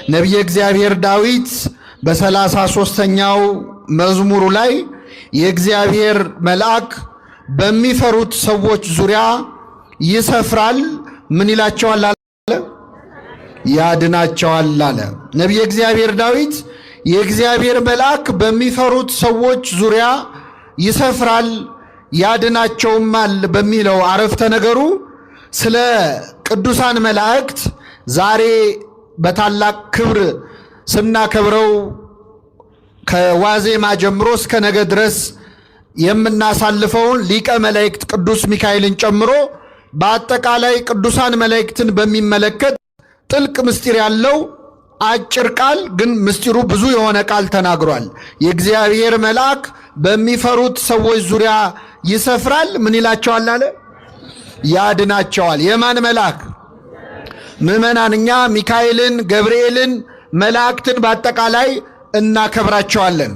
ነቢየ እግዚአብሔር ዳዊት በ33ኛው መዝሙሩ ላይ የእግዚአብሔር መልአክ በሚፈሩት ሰዎች ዙሪያ ይሰፍራል፣ ምን ይላቸዋል አለ? ያድናቸዋል አለ። ነቢየ እግዚአብሔር ዳዊት የእግዚአብሔር መልአክ በሚፈሩት ሰዎች ዙሪያ ይሰፍራል ያድናቸውማል በሚለው አረፍተ ነገሩ ስለ ቅዱሳን መላእክት ዛሬ በታላቅ ክብር ስናከብረው ከዋዜማ ጀምሮ እስከ ነገ ድረስ የምናሳልፈውን ሊቀ መላእክት ቅዱስ ሚካኤልን ጨምሮ በአጠቃላይ ቅዱሳን መላእክትን በሚመለከት ጥልቅ ምስጢር ያለው አጭር ቃል ግን ምስጢሩ ብዙ የሆነ ቃል ተናግሯል። የእግዚአብሔር መልአክ በሚፈሩት ሰዎች ዙሪያ ይሰፍራል፣ ምን ይላቸዋል አለ? ያድናቸዋል። የማን መልአክ? ምዕመናን እኛ ሚካኤልን፣ ገብርኤልን፣ መላእክትን በአጠቃላይ እናከብራቸዋለን።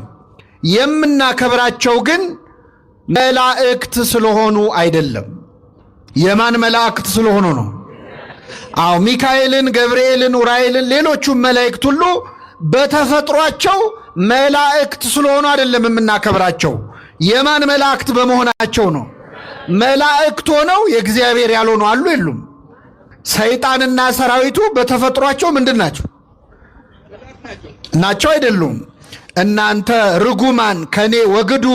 የምናከብራቸው ግን መላእክት ስለሆኑ አይደለም። የማን መላእክት ስለሆኑ ነው? አዎ ሚካኤልን፣ ገብርኤልን፣ ኡራኤልን ሌሎቹም መላእክት ሁሉ በተፈጥሯቸው መላእክት ስለሆኑ አይደለም የምናከብራቸው። የማን መላእክት በመሆናቸው ነው። መላእክት ሆነው የእግዚአብሔር ያልሆኑ አሉ የሉም? ሰይጣንና ሰራዊቱ በተፈጥሯቸው ምንድን ናቸው? ናቸው አይደሉም? እናንተ ርጉማን ከኔ ወግዱ፣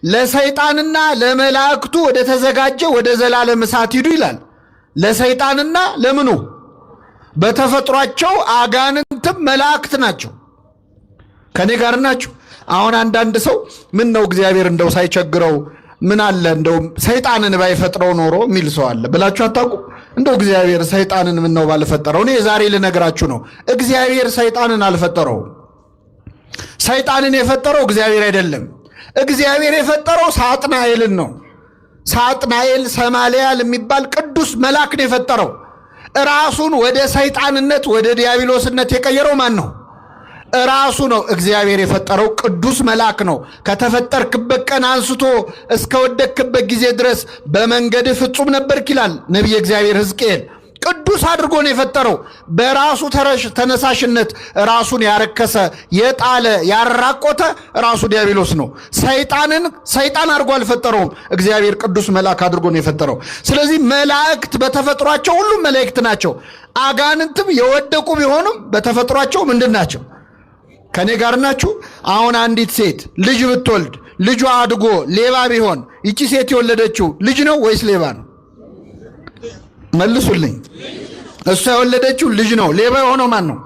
ለሰይጣንና ለመላእክቱ ወደ ተዘጋጀ ወደ ዘላለም እሳት ሂዱ ይላል። ለሰይጣንና ለምኑ? በተፈጥሯቸው አጋንንትም መላእክት ናቸው። ከኔ ጋር ናቸው። አሁን አንዳንድ ሰው ምን ነው እግዚአብሔር እንደው ሳይቸግረው ምን አለ እንደው ሰይጣንን ባይፈጥረው ኖሮ የሚል ሰው አለ ብላችሁ አታውቁ? እንደው እግዚአብሔር ሰይጣንን ምን ነው ባልፈጠረው። እኔ ዛሬ ልነግራችሁ ነው፣ እግዚአብሔር ሰይጣንን አልፈጠረውም። ሰይጣንን የፈጠረው እግዚአብሔር አይደለም። እግዚአብሔር የፈጠረው ሳጥናኤልን ነው። ሳጥናኤል ሰማልያል የሚባል ቅዱስ መልአክ ነው የፈጠረው። ራሱን ወደ ሰይጣንነት ወደ ዲያብሎስነት የቀየረው ማን ነው? ራሱ ነው። እግዚአብሔር የፈጠረው ቅዱስ መልአክ ነው። ከተፈጠርክበት ቀን አንስቶ እስከ ወደቅክበት ጊዜ ድረስ በመንገድ ፍጹም ነበርክ ይላል ነቢየ እግዚአብሔር ሕዝቅኤል። ቅዱስ አድርጎ ነው የፈጠረው። በራሱ ተነሳሽነት ራሱን ያረከሰ የጣለ ያራቆተ ራሱ ዲያብሎስ ነው። ሰይጣን አድርጎ አልፈጠረውም። እግዚአብሔር ቅዱስ መልአክ አድርጎ ነው የፈጠረው። ስለዚህ መላእክት በተፈጥሯቸው ሁሉም መላእክት ናቸው። አጋንንትም የወደቁ ቢሆኑም በተፈጥሯቸው ምንድን ናቸው? ከኔ ጋር ናችሁ? አሁን አንዲት ሴት ልጅ ብትወልድ ልጇ አድጎ ሌባ ቢሆን ይቺ ሴት የወለደችው ልጅ ነው ወይስ ሌባ ነው? መልሱልኝ። እሷ የወለደችው ልጅ ነው። ሌባ የሆነው ማን ነው?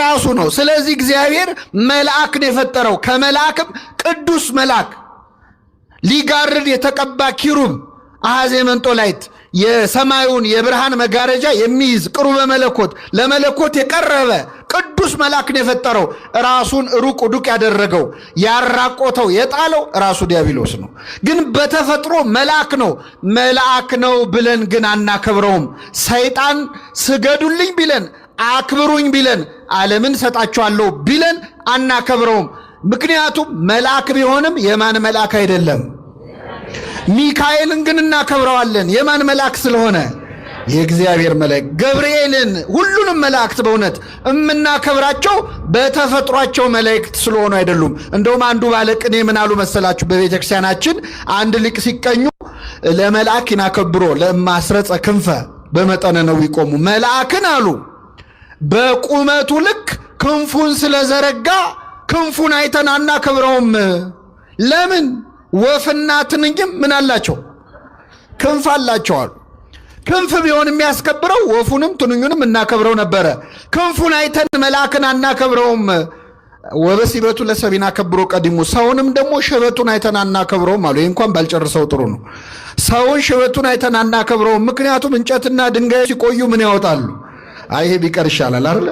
ራሱ ነው። ስለዚህ እግዚአብሔር መልአክ ነው የፈጠረው። ከመልአክም ቅዱስ መልአክ ሊጋርድ የተቀባ ኪሩብ አሐዜ መንጦላይት የሰማዩን የብርሃን መጋረጃ የሚይዝ ቅሩበ መለኮት ለመለኮት የቀረበ ቅዱስ መልአክ ነው የፈጠረው። ራሱን ሩቅ ዱቅ ያደረገው ያራቆተው የጣለው ራሱ ዲያብሎስ ነው። ግን በተፈጥሮ መልአክ ነው። መልአክ ነው ብለን ግን አናከብረውም። ሰይጣን ስገዱልኝ ቢለን አክብሩኝ ቢለን ዓለምን ሰጣችኋለሁ ቢለን አናከብረውም። ምክንያቱም መልአክ ቢሆንም የማን መልአክ አይደለም። ሚካኤልን ግን እናከብረዋለን። የማን መልአክ ስለሆነ? የእግዚአብሔር መልአክ። ገብርኤልን፣ ሁሉንም መላእክት በእውነት የምናከብራቸው በተፈጥሯቸው መላእክት ስለሆኑ አይደሉም። እንደውም አንዱ ባለቅኔ ምን አሉ መሰላችሁ? በቤተ ክርስቲያናችን አንድ ሊቅ ሲቀኙ ለመልአክ ይናከብሮ ለማስረጸ ክንፈ በመጠነ ነው ይቆሙ። መልአክን አሉ በቁመቱ ልክ ክንፉን ስለዘረጋ ክንፉን አይተን አናከብረውም። ለምን? ወፍና ትንኝም ምን አላቸው? ክንፍ አላቸው አሉ። ክንፍ ቢሆን የሚያስከብረው ወፉንም ትንኙንም እናከብረው ነበረ። ክንፉን አይተን መልአክን አናከብረውም። ወበሲበቱ ለሰቢና ከብሮ ቀዲሙ። ሰውንም ደግሞ ሽበቱን አይተን አናከብረውም አሉ። ይህ እንኳን ባልጨርሰው ጥሩ ነው። ሰውን ሽበቱን አይተን አናከብረውም። ምክንያቱም እንጨትና ድንጋይ ሲቆዩ ምን ያወጣሉ? ይሄ ቢቀር ይሻላል አይደል?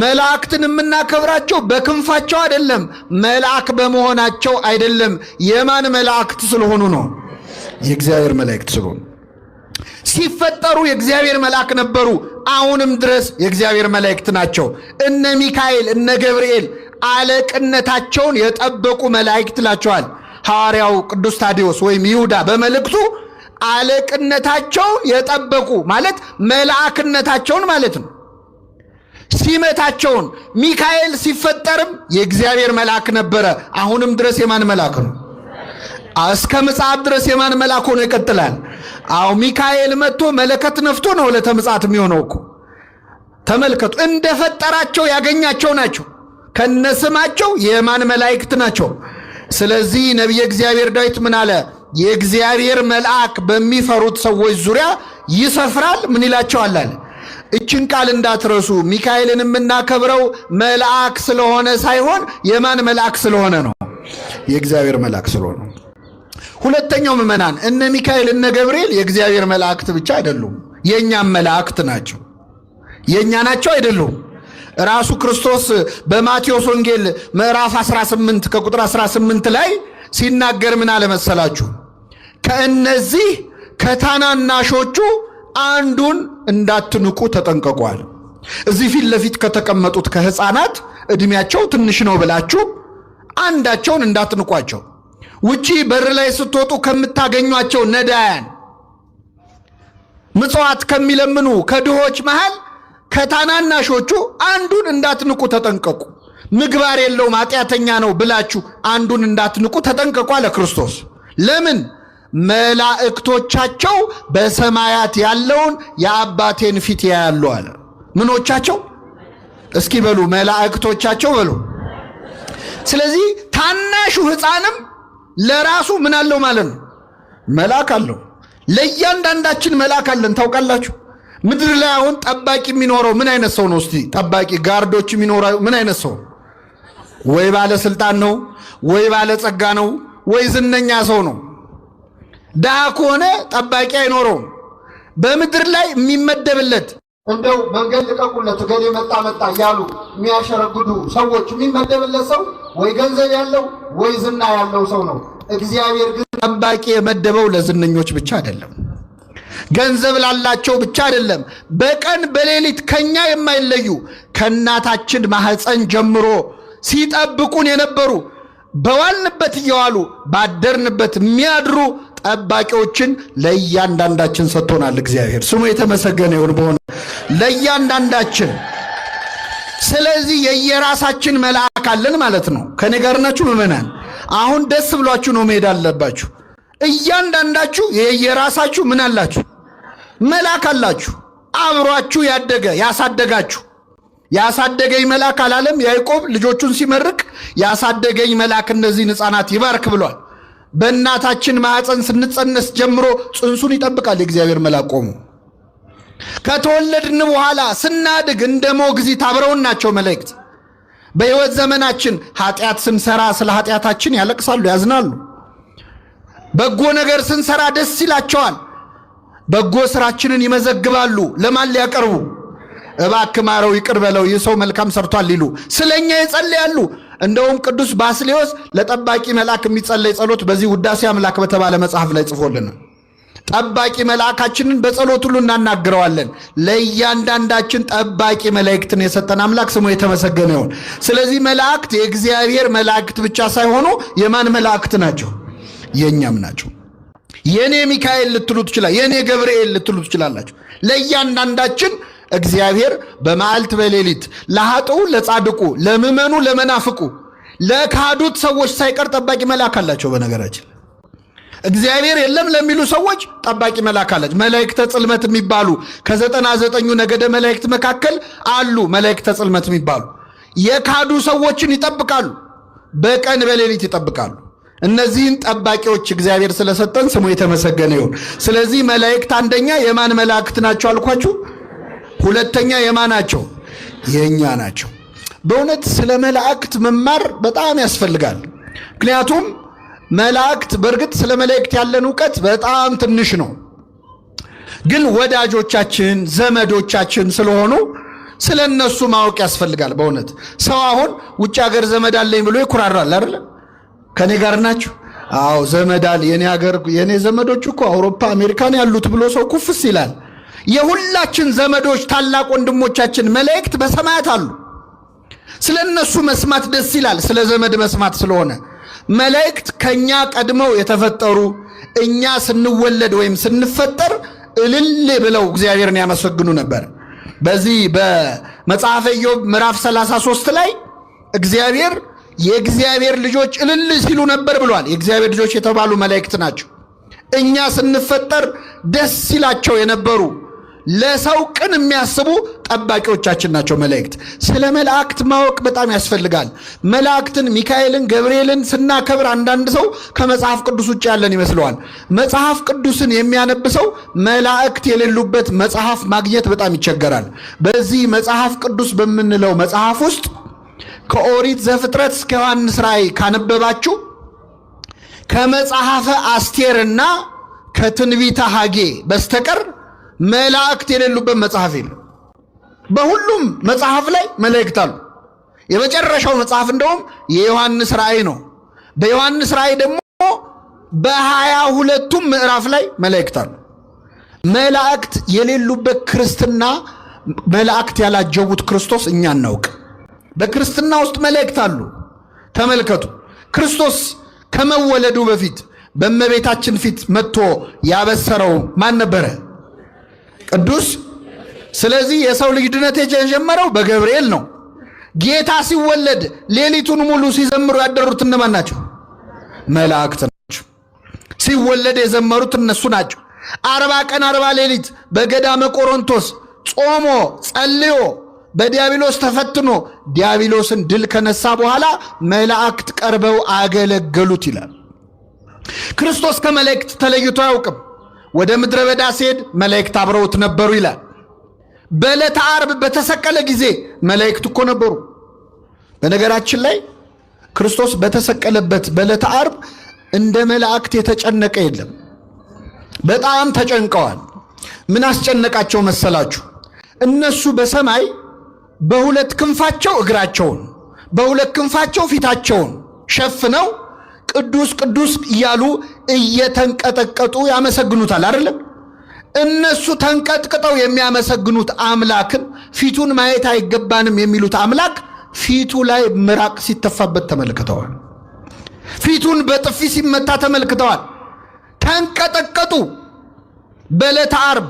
መላእክትን የምናከብራቸው በክንፋቸው አይደለም፣ መልአክ በመሆናቸው አይደለም። የማን መላእክት ስለሆኑ ነው? የእግዚአብሔር መላእክት ስለሆኑ። ሲፈጠሩ የእግዚአብሔር መልአክ ነበሩ። አሁንም ድረስ የእግዚአብሔር መላእክት ናቸው። እነ ሚካኤል እነ ገብርኤል አለቅነታቸውን የጠበቁ መላእክት ናቸዋል። ሐዋርያው ቅዱስ ታዲዮስ ወይም ይሁዳ በመልእክቱ አለቅነታቸውን የጠበቁ ማለት መልአክነታቸውን ማለት ነው። ሲመታቸውን ሚካኤል ሲፈጠርም የእግዚአብሔር መልአክ ነበረ። አሁንም ድረስ የማን መልአክ ነው? እስከ ምጽአት ድረስ የማን መልአክ ሆኖ ይቀጥላል? አዎ ሚካኤል መጥቶ መለከት ነፍቶ ነው ለተምጽአት የሚሆነው እኮ። ተመልከቱ፣ እንደፈጠራቸው ያገኛቸው ናቸው። ከነስማቸው የማን መላእክት ናቸው። ስለዚህ ነቢየ እግዚአብሔር ዳዊት ምን አለ? የእግዚአብሔር መልአክ በሚፈሩት ሰዎች ዙሪያ ይሰፍራል። ምን ይላቸዋል አለ? እችን ቃል እንዳትረሱ። ሚካኤልን የምናከብረው መልአክ ስለሆነ ሳይሆን የማን መልአክ ስለሆነ ነው? የእግዚአብሔር መልአክ ስለሆነ። ሁለተኛው ምዕመናን፣ እነ ሚካኤል እነ ገብርኤል የእግዚአብሔር መላእክት ብቻ አይደሉም፣ የእኛም መላእክት ናቸው። የእኛ ናቸው አይደሉም? ራሱ ክርስቶስ በማቴዎስ ወንጌል ምዕራፍ 18 ከቁጥር 18 ላይ ሲናገር ምን አለ መሰላችሁ? ከእነዚህ ከታናናሾቹ አንዱን እንዳትንቁ ተጠንቀቋል። እዚህ ፊት ለፊት ከተቀመጡት ከሕፃናት ዕድሜያቸው ትንሽ ነው ብላችሁ አንዳቸውን እንዳትንቋቸው። ውጪ በር ላይ ስትወጡ ከምታገኟቸው ነዳያን፣ ምጽዋት ከሚለምኑ ከድሆች መሃል ከታናናሾቹ አንዱን እንዳትንቁ ተጠንቀቁ። ምግባር የለውም ኃጢአተኛ ነው ብላችሁ አንዱን እንዳትንቁ ተጠንቀቁ አለ ክርስቶስ። ለምን? መላእክቶቻቸው በሰማያት ያለውን የአባቴን ፊት ያያሉ አለ። ምኖቻቸው? እስኪ በሉ መላእክቶቻቸው በሉ። ስለዚህ ታናሹ ሕፃንም ለራሱ ምን አለው ማለት ነው? መልአክ አለው። ለእያንዳንዳችን መልአክ አለን። ታውቃላችሁ? ምድር ላይ አሁን ጠባቂ የሚኖረው ምን አይነት ሰው ነው? እስቲ ጠባቂ ጋርዶች የሚኖረው ምን አይነት ሰው? ወይ ባለስልጣን ነው፣ ወይ ባለጸጋ ነው፣ ወይ ዝነኛ ሰው ነው። ድሃ ከሆነ ጠባቂ አይኖረውም። በምድር ላይ የሚመደብለት እንደው መንገድ ልቀቁለት ገሌ መጣ እያሉ የሚያሸረግዱ ሰዎች የሚመደብለት ሰው ወይ ገንዘብ ያለው ወይ ዝና ያለው ሰው ነው። እግዚአብሔር ግን ጠባቂ የመደበው ለዝነኞች ብቻ አይደለም፣ ገንዘብ ላላቸው ብቻ አይደለም። በቀን በሌሊት ከኛ የማይለዩ ከእናታችን ማህፀን ጀምሮ ሲጠብቁን የነበሩ በዋልንበት እየዋሉ ባደርንበት የሚያድሩ ጠባቂዎችን ለእያንዳንዳችን ሰጥቶናል። እግዚአብሔር ስሙ የተመሰገነ ይሁን። በሆነ ለእያንዳንዳችን። ስለዚህ የየራሳችን መልአክ አለን ማለት ነው። ከኔ ጋር ናችሁ ምዕመናን? አሁን ደስ ብሏችሁ ነው መሄድ አለባችሁ። እያንዳንዳችሁ የየራሳችሁ ምን አላችሁ? መልአክ አላችሁ። አብሯችሁ ያደገ ያሳደጋችሁ። ያሳደገኝ መልአክ አላለም ያዕቆብ ልጆቹን ሲመርቅ? ያሳደገኝ መልአክ እነዚህን ሕፃናት ይባርክ ብሏል። በእናታችን ማህፀን ስንጸነስ ጀምሮ ጽንሱን ይጠብቃል የእግዚአብሔር መልአክ ቆሞ። ከተወለድን በኋላ ስናድግ እንደ ሞግዚት አብረውን ናቸው መላእክት። በሕይወት ዘመናችን ኃጢአት ስንሰራ ስለ ኃጢአታችን ያለቅሳሉ፣ ያዝናሉ። በጎ ነገር ስንሰራ ደስ ይላቸዋል። በጎ ስራችንን ይመዘግባሉ። ለማን ሊያቀርቡ? እባክህ ማረው፣ ይቅር በለው፣ ይህ ሰው መልካም ሰርቷል ሊሉ ስለኛ ይጸልያሉ። እንደውም ቅዱስ ባስሌዎስ ለጠባቂ መልአክ የሚጸለይ ጸሎት በዚህ ውዳሴ አምላክ በተባለ መጽሐፍ ላይ ጽፎልናል። ጠባቂ መልአካችንን በጸሎት ሁሉ እናናግረዋለን። ለእያንዳንዳችን ጠባቂ መላእክትን የሰጠን አምላክ ስሙ የተመሰገነ ይሁን። ስለዚህ መላእክት የእግዚአብሔር መላእክት ብቻ ሳይሆኑ የማን መላእክት ናቸው? የእኛም ናቸው። የኔ ሚካኤል ልትሉ ትችላላችሁ፣ የኔ ገብርኤል ልትሉ ትችላላችሁ። ለእያንዳንዳችን እግዚአብሔር በመዓልት በሌሊት ለኃጥኡ ለጻድቁ፣ ለምእመኑ ለመናፍቁ፣ ለካዱት ሰዎች ሳይቀር ጠባቂ መልአክ አላቸው። በነገራችን እግዚአብሔር የለም ለሚሉ ሰዎች ጠባቂ መልአክ አላቸው። መላእክተ ጽልመት የሚባሉ ከ99ኙ ነገደ መላእክት መካከል አሉ። መላእክተ ጽልመት የሚባሉ የካዱ ሰዎችን ይጠብቃሉ፣ በቀን በሌሊት ይጠብቃሉ። እነዚህን ጠባቂዎች እግዚአብሔር ስለሰጠን ስሙ የተመሰገነ ይሁን። ስለዚህ መላእክት አንደኛ የማን መላእክት ናቸው አልኳችሁ? ሁለተኛ የማናቸው? የኛ ናቸው። በእውነት ስለ መላእክት መማር በጣም ያስፈልጋል። ምክንያቱም መላእክት በእርግጥ ስለ መላእክት ያለን ዕውቀት በጣም ትንሽ ነው። ግን ወዳጆቻችን ዘመዶቻችን ስለሆኑ ስለ እነሱ ማወቅ ያስፈልጋል። በእውነት ሰው አሁን ውጭ ሀገር ዘመድ አለኝ ብሎ ይኩራራል አይደል? ከኔ ጋር ናችሁ? አዎ ዘመድ አለ የኔ ሀገር የኔ ዘመዶች እኮ አውሮፓ አሜሪካን ያሉት ብሎ ሰው ኩፍስ ይላል። የሁላችን ዘመዶች ታላቅ ወንድሞቻችን መላእክት በሰማያት አሉ። ስለ እነሱ መስማት ደስ ይላል። ስለ ዘመድ መስማት ስለሆነ መላእክት ከኛ ቀድመው የተፈጠሩ እኛ ስንወለድ ወይም ስንፈጠር እልል ብለው እግዚአብሔርን ያመሰግኑ ነበር። በዚህ መጽሐፈ ኢዮብ ምዕራፍ 33 ላይ እግዚአብሔር የእግዚአብሔር ልጆች እልል ሲሉ ነበር ብሏል። የእግዚአብሔር ልጆች የተባሉ መላእክት ናቸው። እኛ ስንፈጠር ደስ ሲላቸው የነበሩ ለሰው ቅን የሚያስቡ ጠባቂዎቻችን ናቸው መላእክት። ስለ መላእክት ማወቅ በጣም ያስፈልጋል። መላእክትን ሚካኤልን፣ ገብርኤልን ስናከብር አንዳንድ ሰው ከመጽሐፍ ቅዱስ ውጭ ያለን ይመስለዋል። መጽሐፍ ቅዱስን የሚያነብ ሰው መላእክት የሌሉበት መጽሐፍ ማግኘት በጣም ይቸገራል። በዚህ መጽሐፍ ቅዱስ በምንለው መጽሐፍ ውስጥ ከኦሪት ዘፍጥረት እስከ ዮሐንስ ራእይ ካነበባችሁ ከመጽሐፈ አስቴርና ከትንቢተ ሐጌ በስተቀር መላእክት የሌሉበት መጽሐፍ የለም። በሁሉም መጽሐፍ ላይ መላእክት አሉ። የመጨረሻው መጽሐፍ እንደውም የዮሐንስ ራእይ ነው። በዮሐንስ ራእይ ደግሞ በ22ቱም ምዕራፍ ላይ መላእክት አሉ። መላእክት የሌሉበት ክርስትና፣ መላእክት ያላጀቡት ክርስቶስ እኛ እናውቅ። በክርስትና ውስጥ መላእክት አሉ። ተመልከቱ፣ ክርስቶስ ከመወለዱ በፊት በእመቤታችን ፊት መጥቶ ያበሰረው ማን ነበረ? ቅዱስ። ስለዚህ የሰው ልጅ ድነት የጀመረው በገብርኤል ነው። ጌታ ሲወለድ ሌሊቱን ሙሉ ሲዘምሩ ያደሩት እነማን ናቸው? መላእክት ናቸው። ሲወለድ የዘመሩት እነሱ ናቸው። 40 ቀን 40 ሌሊት በገዳመ ቆሮንቶስ ጾሞ ጸልዮ በዲያብሎስ ተፈትኖ ዲያብሎስን ድል ከነሳ በኋላ መላእክት ቀርበው አገለገሉት ይላል። ክርስቶስ ከመላእክት ተለይቶ አያውቅም። ወደ ምድረ በዳ ሲሄድ መላእክት አብረውት ነበሩ ይላል። በዕለተ ዓርብ በተሰቀለ ጊዜ መላእክት እኮ ነበሩ። በነገራችን ላይ ክርስቶስ በተሰቀለበት በዕለተ ዓርብ እንደ መላእክት የተጨነቀ የለም። በጣም ተጨንቀዋል። ምን አስጨነቃቸው መሰላችሁ? እነሱ በሰማይ በሁለት ክንፋቸው እግራቸውን፣ በሁለት ክንፋቸው ፊታቸውን ሸፍነው ቅዱስ ቅዱስ እያሉ እየተንቀጠቀጡ ያመሰግኑታል አይደለም? እነሱ ተንቀጥቅጠው የሚያመሰግኑት አምላክን ፊቱን ማየት አይገባንም የሚሉት አምላክ ፊቱ ላይ ምራቅ ሲተፋበት ተመልክተዋል። ፊቱን በጥፊ ሲመታ ተመልክተዋል። ተንቀጠቀጡ። በዕለተ ዓርብ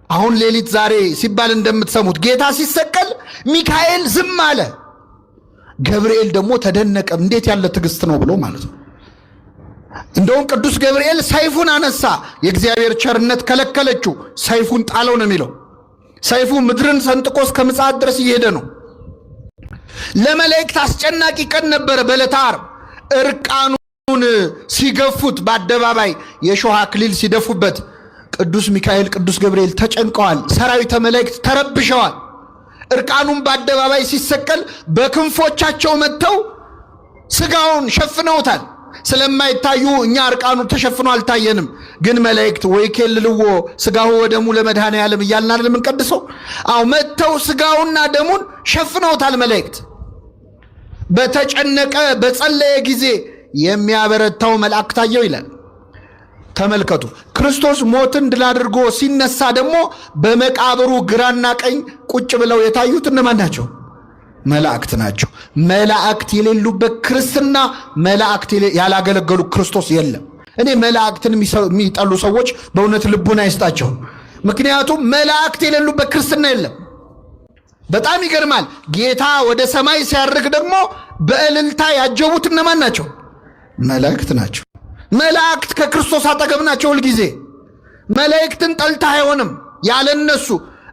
አሁን ሌሊት ዛሬ ሲባል እንደምትሰሙት ጌታ ሲሰቀል ሚካኤል ዝም አለ። ገብርኤል ደግሞ ተደነቀ። እንዴት ያለ ትዕግስት ነው ብሎ ማለት ነው። እንደውም ቅዱስ ገብርኤል ሰይፉን አነሳ። የእግዚአብሔር ቸርነት ከለከለችው። ሰይፉን ጣለው ነው የሚለው። ሰይፉ ምድርን ሰንጥቆ እስከ ምጽአት ድረስ እየሄደ ነው። ለመላእክት አስጨናቂ ቀን ነበረ። በዕለተ ዓርብ እርቃኑን ሲገፉት፣ በአደባባይ የሾህ አክሊል ሲደፉበት ቅዱስ ሚካኤል ቅዱስ ገብርኤል ተጨንቀዋል። ሰራዊተ መላእክት ተረብሸዋል። እርቃኑን በአደባባይ ሲሰቀል በክንፎቻቸው መጥተው ስጋውን ሸፍነውታል። ስለማይታዩ እኛ እርቃኑ ተሸፍኖ አልታየንም። ግን መላእክት ወይ ኬልልዎ ስጋው ወደሙ ለመድኃኔ ዓለም እያልን አይደል የምንቀድሰው? አዎ መጥተው ስጋውና ደሙን ሸፍነውታል። መላእክት በተጨነቀ በጸለየ ጊዜ የሚያበረታው መልአክ ታየው ይላል። ተመልከቱ፣ ክርስቶስ ሞትን ድል አድርጎ ሲነሳ ደግሞ በመቃብሩ ግራና ቀኝ ቁጭ ብለው የታዩት እነማን ናቸው? መላእክት ናቸው። መላእክት የሌሉበት ክርስትና፣ መላእክት ያላገለገሉ ክርስቶስ የለም። እኔ መላእክትን የሚጠሉ ሰዎች በእውነት ልቡና አይስጣቸው። ምክንያቱም መላእክት የሌሉበት ክርስትና የለም። በጣም ይገርማል። ጌታ ወደ ሰማይ ሲያርግ ደግሞ በእልልታ ያጀቡት እነማን ናቸው? መላእክት ናቸው። መላእክት ከክርስቶስ አጠገብ ናቸው ሁልጊዜ። መላእክትን ጠልተህ አይሆንም ያለነሱ።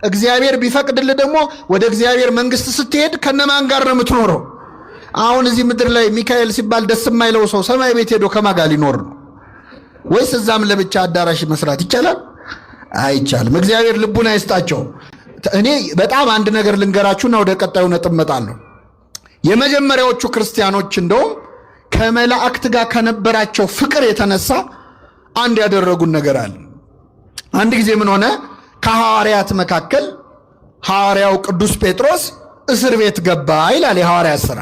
እግዚአብሔር ቢፈቅድልህ ደግሞ ወደ እግዚአብሔር መንግስት ስትሄድ ከነማን ጋር ነው የምትኖረው? አሁን እዚህ ምድር ላይ ሚካኤል ሲባል ደስ የማይለው ሰው ሰማይ ቤት ሄዶ ከማን ጋር ሊኖር ነው? ወይስ እዛም ለብቻ አዳራሽ መስራት ይቻላል? አይቻልም። እግዚአብሔር ልቡን አይስጣቸው። እኔ በጣም አንድ ነገር ልንገራችሁና ወደ ቀጣዩ ነጥብ እመጣለሁ። የመጀመሪያዎቹ ክርስቲያኖች እንደውም ከመላእክት ጋር ከነበራቸው ፍቅር የተነሳ አንድ ያደረጉን ነገር አለ። አንድ ጊዜ ምን ሆነ? ከሐዋርያት መካከል ሐዋርያው ቅዱስ ጴጥሮስ እስር ቤት ገባ ይላል የሐዋርያት ሥራ።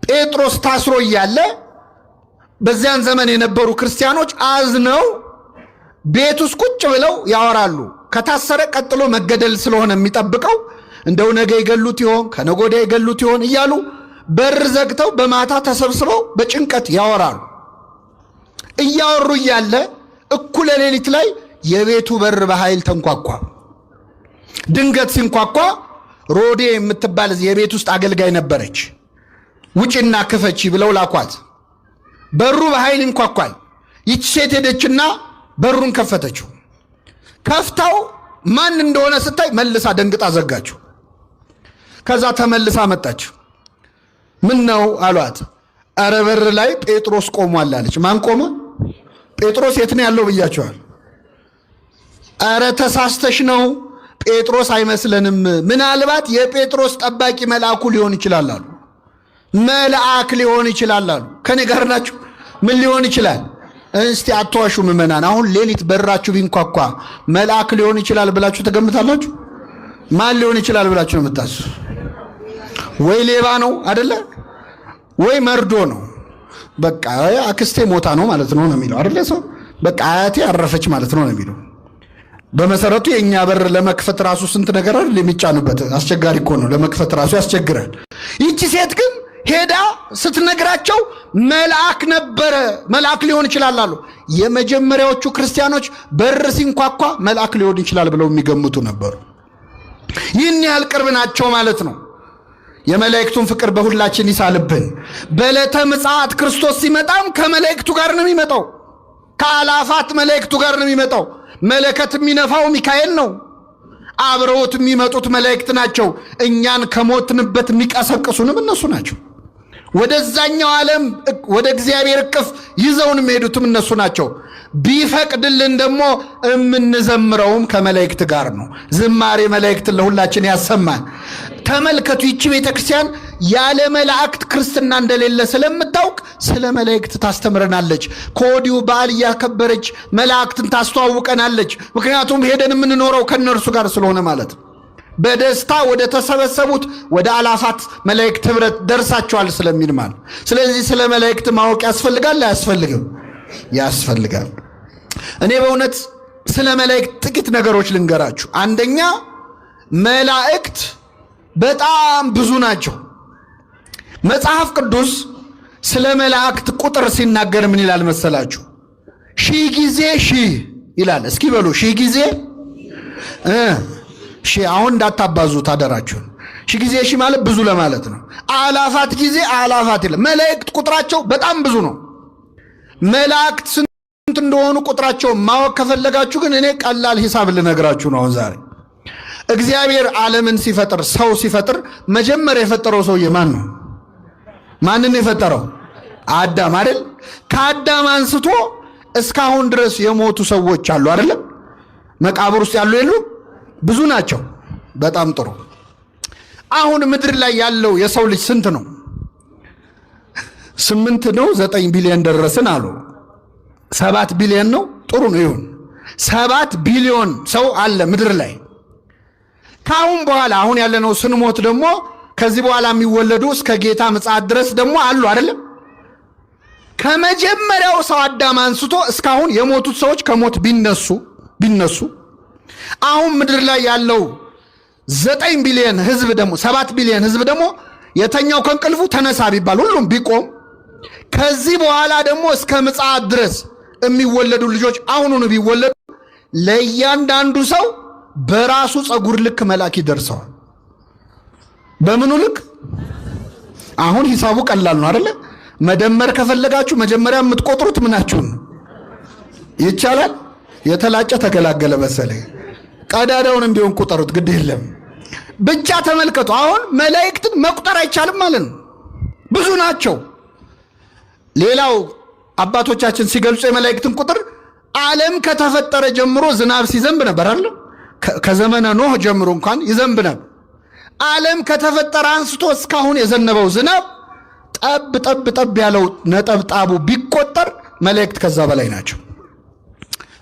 ጴጥሮስ ታስሮ እያለ በዚያን ዘመን የነበሩ ክርስቲያኖች አዝነው ቤት ውስጥ ቁጭ ብለው ያወራሉ። ከታሰረ ቀጥሎ መገደል ስለሆነ የሚጠብቀው እንደው ነገ ይገሉት ይሆን ከነገ ወዲያ ይገሉት ይሆን እያሉ በር ዘግተው በማታ ተሰብስበው በጭንቀት ያወራሉ። እያወሩ እያለ እኩለ ሌሊት ላይ የቤቱ በር በኃይል ተንኳኳ። ድንገት ሲንኳኳ ሮዴ የምትባል የቤት ውስጥ አገልጋይ ነበረች። ውጭና ክፈቺ ብለው ላኳት። በሩ በኃይል እንኳኳል። ይች ሴት ሄደችና በሩን ከፈተችው። ከፍታው ማን እንደሆነ ስታይ መልሳ ደንግጣ ዘጋችው። ከዛ ተመልሳ መጣች። ምን ነው አሏት። አረ በር ላይ ጴጥሮስ ቆሟል አለች። ማን ቆመ? ጴጥሮስ የት ነው ያለው ብያቸዋል። አረ ተሳስተሽ ነው፣ ጴጥሮስ አይመስለንም፣ ምናልባት የጴጥሮስ ጠባቂ መልአኩ ሊሆን ይችላል አሉ። መልአክ ሊሆን ይችላል አሉ። ከኔ ጋር ናችሁ? ምን ሊሆን ይችላል? እስቲ አትዋሹ ምእመናን። አሁን ሌሊት በራችሁ ቢንኳኳ መልአክ ሊሆን ይችላል ብላችሁ ተገምታላችሁ? ማን ሊሆን ይችላል ብላችሁ ነው የምታስቡ? ወይ ሌባ ነው አይደለ? ወይ መርዶ ነው። በቃ አክስቴ ሞታ ነው ማለት ነው የሚለው አይደለ? ሰው በቃ አያቴ አረፈች ማለት ነው የሚለው። በመሰረቱ የኛ በር ለመክፈት ራሱ ስንት ነገር አይደል የሚጫኑበት። አስቸጋሪ እኮ ነው ለመክፈት ራሱ ያስቸግራል። ይቺ ሴት ግን ሄዳ ስትነግራቸው መልአክ ነበረ፣ መልአክ ሊሆን ይችላል አሉ። የመጀመሪያዎቹ ክርስቲያኖች በር ሲንኳኳ መልአክ ሊሆን ይችላል ብለው የሚገምቱ ነበሩ። ይህን ያህል ቅርብ ናቸው ማለት ነው። የመላእክቱን ፍቅር በሁላችን ይሳልብን። በዕለተ ምጽአት ክርስቶስ ሲመጣም ከመላእክቱ ጋር ነው የሚመጣው። ከአላፋት መላእክቱ ጋር ነው የሚመጣው። መለከት የሚነፋው ሚካኤል ነው። አብረውት የሚመጡት መላእክት ናቸው። እኛን ከሞትንበት የሚቀሰቅሱንም እነሱ ናቸው። ወደዛኛው ዓለም ወደ እግዚአብሔር እቅፍ ይዘውን የሚሄዱትም እነሱ ናቸው። ቢፈቅድልን ደግሞ የምንዘምረውም ከመላእክት ጋር ነው። ዝማሬ መላእክትን ለሁላችን ያሰማን። ተመልከቱ፣ ይቺ ቤተክርስቲያን ያለ መላእክት ክርስትና እንደሌለ ስለምታውቅ ስለ መላእክት ታስተምረናለች። ከወዲሁ በዓል እያከበረች መላእክትን ታስተዋውቀናለች። ምክንያቱም ሄደን የምንኖረው ከነርሱ ጋር ስለሆነ ማለት ነው። በደስታ ወደ ተሰበሰቡት ወደ አላፋት መላእክት ህብረት ደርሳቸዋል ስለሚል ማለት። ስለዚህ ስለ መላእክት ማወቅ ያስፈልጋል አያስፈልግም? ያስፈልጋል። እኔ በእውነት ስለ መላእክት ጥቂት ነገሮች ልንገራችሁ። አንደኛ መላእክት በጣም ብዙ ናቸው። መጽሐፍ ቅዱስ ስለ መላእክት ቁጥር ሲናገር ምን ይላል መሰላችሁ? 1000 ጊዜ 1000 ይላል። እስኪ በሉ 1000 ጊዜ 1000። አሁን እንዳታባዙ ታደራችሁ። 1000 ጊዜ 1000 ማለት ብዙ ለማለት ነው። አላፋት ጊዜ አላፋት ይላል። መላእክት ቁጥራቸው በጣም ብዙ ነው። መላእክት ስንት እንደሆኑ ቁጥራቸው ማወቅ ከፈለጋችሁ ግን እኔ ቀላል ሂሳብ ልነግራችሁ ነው ዛሬ። እግዚአብሔር ዓለምን ሲፈጥር ሰው ሲፈጥር መጀመሪያ የፈጠረው ሰውዬ ማን ነው? ማንን የፈጠረው? አዳም አይደል? ከአዳም አንስቶ እስካሁን ድረስ የሞቱ ሰዎች አሉ አይደለም? መቃብር ውስጥ ያሉ የሉ? ብዙ ናቸው። በጣም ጥሩ። አሁን ምድር ላይ ያለው የሰው ልጅ ስንት ነው? 8 ነው 9 ቢሊዮን ደረስን አሉ። 7 ቢሊዮን ነው። ጥሩ ነው ይሁን። 7 ቢሊዮን ሰው አለ ምድር ላይ። ካሁን በኋላ አሁን ያለነው ስንሞት ደግሞ ከዚህ በኋላ የሚወለዱ እስከ ጌታ ምጽአት ድረስ ደግሞ አሉ አይደለም? ከመጀመሪያው ሰው አዳም አንስቶ እስካሁን የሞቱት ሰዎች ከሞት ቢነሱ አሁን ምድር ላይ ያለው 9 ቢሊዮን ህዝብ ደግሞ 7 ቢሊዮን ህዝብ ደግሞ የተኛው ከእንቅልፉ ተነሳ ቢባል ሁሉም ቢቆም ከዚህ በኋላ ደግሞ እስከ ምጽአት ድረስ የሚወለዱ ልጆች አሁኑን ቢወለዱ ለእያንዳንዱ ሰው በራሱ ጸጉር ልክ መልአክ ይደርሰዋል። በምኑ ልክ? አሁን ሂሳቡ ቀላል ነው አይደለ? መደመር ከፈለጋችሁ መጀመሪያ የምትቆጥሩት ምናችሁን ይቻላል። የተላጨ ተገላገለ መሰለኝ። ቀዳዳውንም ቢሆን ቁጠሩት፣ ግድ የለም ብቻ ተመልከቱ። አሁን መላእክትን መቁጠር አይቻልም ማለት ነው። ብዙ ናቸው። ሌላው አባቶቻችን ሲገልጹ የመላእክትን ቁጥር ዓለም ከተፈጠረ ጀምሮ ዝናብ ሲዘንብ ነበር አይደል? ከዘመነ ኖህ ጀምሮ እንኳን ይዘንብ ነበር። ዓለም ከተፈጠረ አንስቶ እስካሁን የዘነበው ዝናብ ጠብ ጠብ ጠብ ያለው ነጠብጣቡ ቢቆጠር መላእክት ከዛ በላይ ናቸው።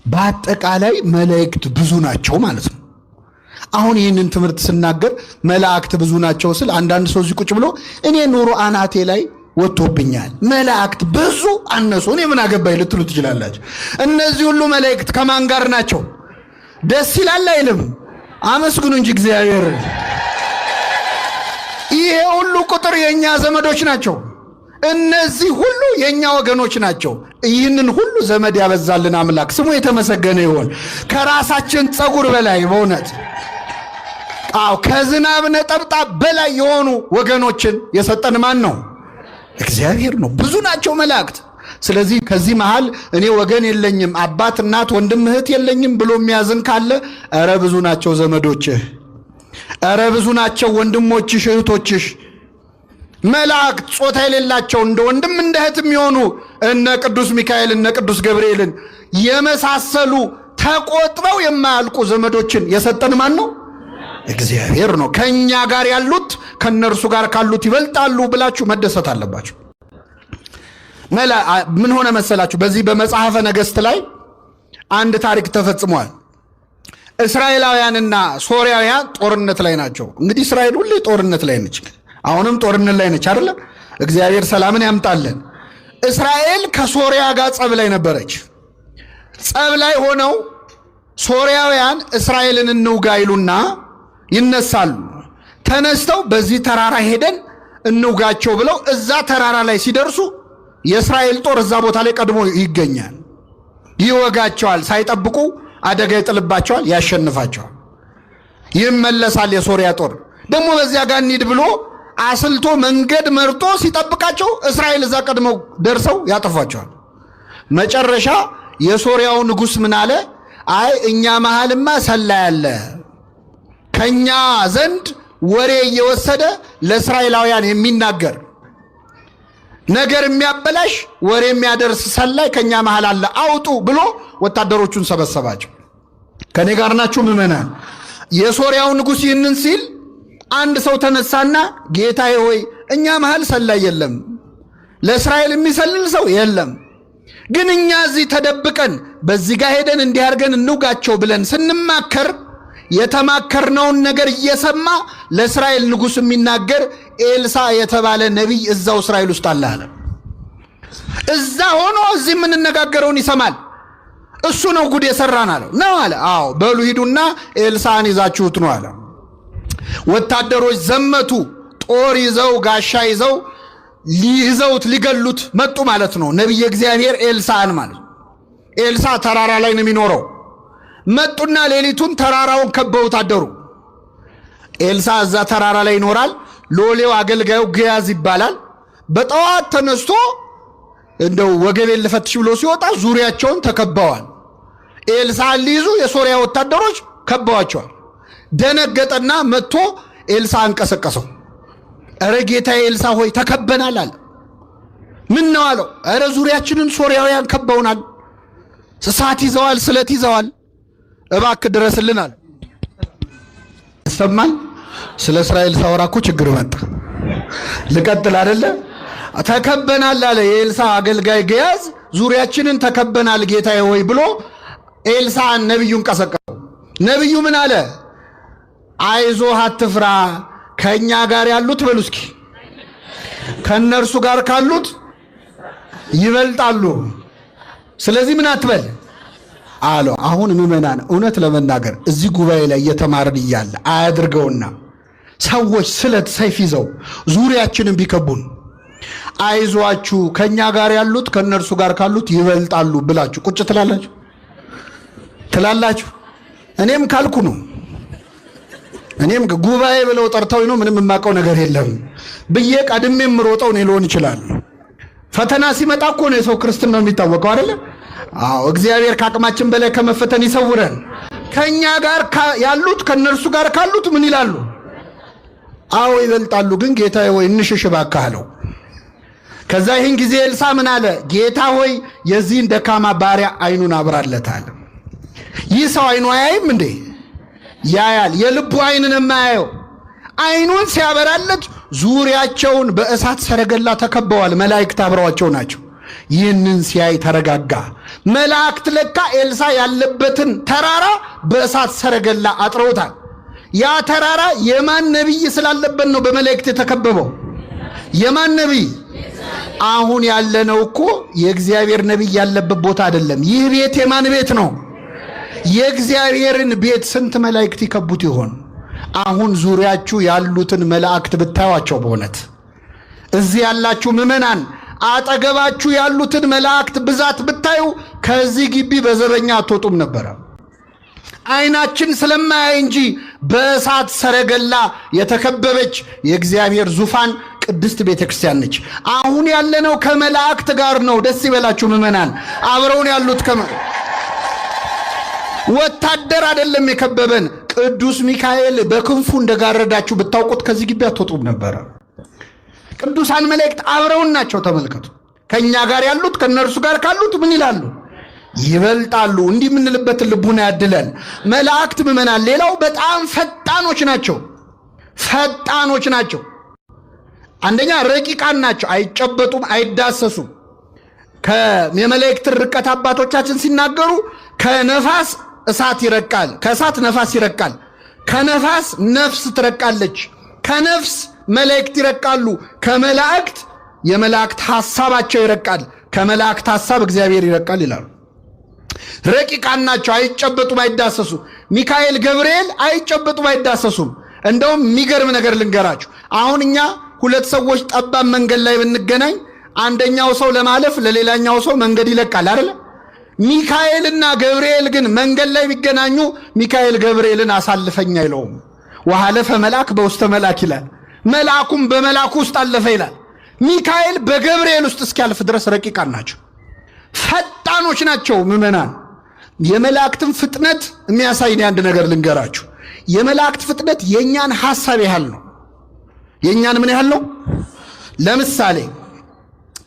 በአጠቃላይ መላእክት ብዙ ናቸው ማለት ነው። አሁን ይህንን ትምህርት ስናገር መላእክት ብዙ ናቸው ስል አንዳንድ ሰው እዚህ ቁጭ ብሎ እኔ ኑሮ አናቴ ላይ ወጥቶብኛል፣ መላእክት ብዙ አነሱ እኔ ምን አገባኝ ልትሉ ትችላላችሁ። እነዚህ ሁሉ መላእክት ከማን ጋር ናቸው? ደስ ይላል አይልም? አመስግኑ እንጂ እግዚአብሔር። ይሄ ሁሉ ቁጥር የኛ ዘመዶች ናቸው። እነዚህ ሁሉ የኛ ወገኖች ናቸው። ይህንን ሁሉ ዘመድ ያበዛልን አምላክ ስሙ የተመሰገነ ይሁን። ከራሳችን ጸጉር በላይ በእውነት አዎ ከዝናብ ነጠብጣብ በላይ የሆኑ ወገኖችን የሰጠን ማን ነው? እግዚአብሔር ነው። ብዙ ናቸው መላእክት። ስለዚህ ከዚህ መሃል እኔ ወገን የለኝም አባት እናት ወንድም እህት የለኝም ብሎ የሚያዝን ካለ ኧረ ብዙ ናቸው ዘመዶችህ፣ ኧረ ብዙ ናቸው ወንድሞችሽ እህቶችሽ። መላእክት ጾታ የሌላቸው እንደ ወንድም እንደ እህት የሚሆኑ እነ ቅዱስ ሚካኤል እነ ቅዱስ ገብርኤልን የመሳሰሉ ተቆጥረው የማያልቁ ዘመዶችን የሰጠን ማን ነው? እግዚአብሔር ነው። ከኛ ጋር ያሉት ከነርሱ ጋር ካሉት ይበልጣሉ ብላችሁ መደሰት አለባችሁ። ምን ሆነ መሰላችሁ? በዚህ በመጽሐፈ ነገሥት ላይ አንድ ታሪክ ተፈጽሟል። እስራኤላውያንና ሶርያውያን ጦርነት ላይ ናቸው። እንግዲህ እስራኤል ሁሌ ጦርነት ላይ ነች፣ አሁንም ጦርነት ላይ ነች አይደለ? እግዚአብሔር ሰላምን ያምጣልን። እስራኤል ከሶርያ ጋር ጸብ ላይ ነበረች። ጸብ ላይ ሆነው ሶርያውያን እስራኤልን እንውጋ ይሉና ይነሳሉ። ተነስተው በዚህ ተራራ ሄደን እንውጋቸው ብለው እዛ ተራራ ላይ ሲደርሱ የእስራኤል ጦር እዛ ቦታ ላይ ቀድሞ ይገኛል። ይወጋቸዋል። ሳይጠብቁ አደጋ ይጥልባቸዋል፣ ያሸንፋቸዋል። ይመለሳል። የሶርያ ጦር ደግሞ በዚያ ጋር እንሂድ ብሎ አስልቶ መንገድ መርጦ ሲጠብቃቸው እስራኤል እዛ ቀድመው ደርሰው ያጠፏቸዋል። መጨረሻ የሶርያው ንጉሥ ምን አለ? አይ እኛ መሃልማ ሰላይ አለ፣ ከኛ ዘንድ ወሬ እየወሰደ ለእስራኤላውያን የሚናገር ነገር የሚያበላሽ ወሬ የሚያደርስ ሰላይ ከኛ መሃል አለ፣ አውጡ ብሎ ወታደሮቹን ሰበሰባቸው። ከኔ ጋር ናችሁ ምዕመናን? የሶርያው ንጉሥ ይህንን ሲል አንድ ሰው ተነሳና ጌታዬ ሆይ እኛ መሃል ሰላይ የለም፣ ለእስራኤል የሚሰልል ሰው የለም፣ ግን እኛ እዚህ ተደብቀን በዚህ ጋር ሄደን እንዲያርገን እንውጋቸው ብለን ስንማከር የተማከርነውን ነገር እየሰማ ለእስራኤል ንጉሥ የሚናገር ኤልሳ የተባለ ነቢይ እዛው እስራኤል ውስጥ አለ አለ። እዛ ሆኖ እዚህ የምንነጋገረውን ይሰማል። እሱ ነው ጉድ የሰራን አለው። ነው አለ። አዎ በሉ ሂዱና ኤልሳን ይዛችሁት ነው አለ። ወታደሮች ዘመቱ። ጦር ይዘው ጋሻ ይዘው ሊይዘውት ሊገሉት መጡ ማለት ነው። ነቢየ እግዚአብሔር ኤልሳን ማለት ኤልሳ ተራራ ላይ ነው የሚኖረው። መጡና ሌሊቱን ተራራውን ከበውት አደሩ። ኤልሳ እዛ ተራራ ላይ ይኖራል። ሎሌው አገልጋዩ ግያዝ ይባላል። በጠዋት ተነስቶ እንደው ወገቤን ልፈትሽ ብሎ ሲወጣ ዙሪያቸውን ተከበዋል። ኤልሳን ሊይዙ የሶርያ ወታደሮች ከበዋቸዋል። ደነገጠና መጥቶ ኤልሳ አንቀሰቀሰው። እረ ጌታዬ ኤልሳ ሆይ ተከበናል አለ። ምን ነው አለው። እረ ዙሪያችንን ሶርያውያን ከበውናል፣ እሳት ይዘዋል፣ ስለት ይዘዋል፣ እባክህ ድረስልናል። ሰማኝ። ስለ እስራኤል ሳወራ እኮ ችግር መጣ። ልቀጥል አይደለ? ተከበናል አለ የኤልሳ አገልጋይ ግያዝ። ዙሪያችንን ተከበናል ጌታዬ ሆይ ብሎ ኤልሳን ነብዩን ቀሰቀሰው። ነብዩ ምን አለ? አይዞህ አትፍራ፣ ከኛ ጋር ያሉት በሉ እስኪ ከነርሱ ጋር ካሉት ይበልጣሉ። ስለዚህ ምን አትበል አለው። አሁን ምዕመናን እውነት ለመናገር እዚህ ጉባኤ ላይ እየተማርን እያለ አያድርገውና ሰዎች ስለት ሰይፍ ይዘው ዙሪያችንን ቢከቡን አይዟችሁ ከኛ ጋር ያሉት ከነርሱ ጋር ካሉት ይበልጣሉ ብላችሁ ቁጭ ትላላችሁ? እኔም ካልኩ ነው። እኔም ጉባኤ ብለው ጠርተው ነው ምንም የማውቀው ነገር የለም ብዬ ቀድሜም ሮጠው ነው ሊሆን ይችላል። ፈተና ሲመጣ እኮ ነው የሰው ክርስትና የሚታወቀው አይደለ? አዎ እግዚአብሔር ከአቅማችን በላይ ከመፈተን ይሰውረን። ከኛ ጋር ያሉት ከነርሱ ጋር ካሉት ምን ይላሉ? አዎ ይበልጣሉ። ግን ጌታዬ ሆይ እንሽሽ እባክህ አለው። ከዛ ይህን ጊዜ ኤልሳ ምን አለ? ጌታ ሆይ የዚህን ደካማ ባሪያ አይኑን አብራለታል። ይህ ሰው አይኑ አያይም እንዴ? ያያል። የልቡ አይንን የማያየው አይኑን ሲያበራለት ዙሪያቸውን በእሳት ሰረገላ ተከበዋል። መላእክት አብረዋቸው ናቸው። ይህንን ሲያይ ተረጋጋ። መላእክት ለካ ኤልሳ ያለበትን ተራራ በእሳት ሰረገላ አጥረውታል። ያ ተራራ የማን ነቢይ ስላለበት ነው በመላእክት የተከበበው? የማን ነቢይ? አሁን ያለነው እኮ የእግዚአብሔር ነቢይ ያለበት ቦታ አይደለም። ይህ ቤት የማን ቤት ነው? የእግዚአብሔርን ቤት ስንት መላእክት ይከቡት ይሆን? አሁን ዙሪያችሁ ያሉትን መላእክት ብታዩአቸው በእውነት እዚህ ያላችሁ ምዕመናን አጠገባችሁ ያሉትን መላእክት ብዛት ብታዩ ከዚህ ግቢ በዘበኛ አትወጡም ነበር። አይናችን ስለማያይ እንጂ በእሳት ሰረገላ የተከበበች የእግዚአብሔር ዙፋን ቅድስት ቤተክርስቲያን ነች። አሁን ያለነው ከመላእክት ጋር ነው። ደስ ይበላችሁ ምእመናን። አብረውን ያሉት ወታደር አይደለም የከበበን። ቅዱስ ሚካኤል በክንፉ እንደጋረዳችሁ ብታውቁት ከዚህ ግቢ አትወጡም ነበር። ቅዱሳን መላእክት አብረውን ናቸው። ተመልከቱ። ከኛ ጋር ያሉት ከነርሱ ጋር ካሉት ምን ይላሉ? ይበልጣሉ። እንዲህ የምንልበት ልቡና ያድለን። መላእክት ምእመናን ሌላው በጣም ፈጣኖች ናቸው። አንደኛ ረቂቃን ናቸው። አይጨበጡም፣ አይዳሰሱም። የመላእክት ርቀት አባቶቻችን ሲናገሩ ከነፋስ እሳት ይረቃል፣ ከእሳት ነፋስ ይረቃል፣ ከነፋስ ነፍስ ትረቃለች፣ ከነፍስ መላእክት ይረቃሉ፣ ከመላእክት የመላእክት ሐሳባቸው ይረቃል፣ ከመላእክት ሐሳብ እግዚአብሔር ይረቃል ይላሉ። ረቂቃን ናቸው። አይጨበጡም፣ አይዳሰሱም። ሚካኤል ገብርኤል አይጨበጡም፣ አይዳሰሱም። እንደውም የሚገርም ነገር ልንገራችሁ። አሁን እኛ ሁለት ሰዎች ጠባብ መንገድ ላይ ብንገናኝ አንደኛው ሰው ለማለፍ ለሌላኛው ሰው መንገድ ይለቃል አይደል? ሚካኤልና ገብርኤል ግን መንገድ ላይ ቢገናኙ ሚካኤል ገብርኤልን አሳልፈኝ አይለውም። ወሐለፈ መልአክ በውስተ መልአክ ይላል። መልአኩም በመልአኩ ውስጥ አለፈ ይላል። ሚካኤል በገብርኤል ውስጥ እስኪያልፍ ድረስ ረቂቃን ናቸው፣ ፈጣኖች ናቸው። ምእመናን የመላእክትን ፍጥነት የሚያሳይ አንድ ነገር ልንገራችሁ። የመላእክት ፍጥነት የኛን ሐሳብ ያህል ነው። የኛን ምን ያህል ነው?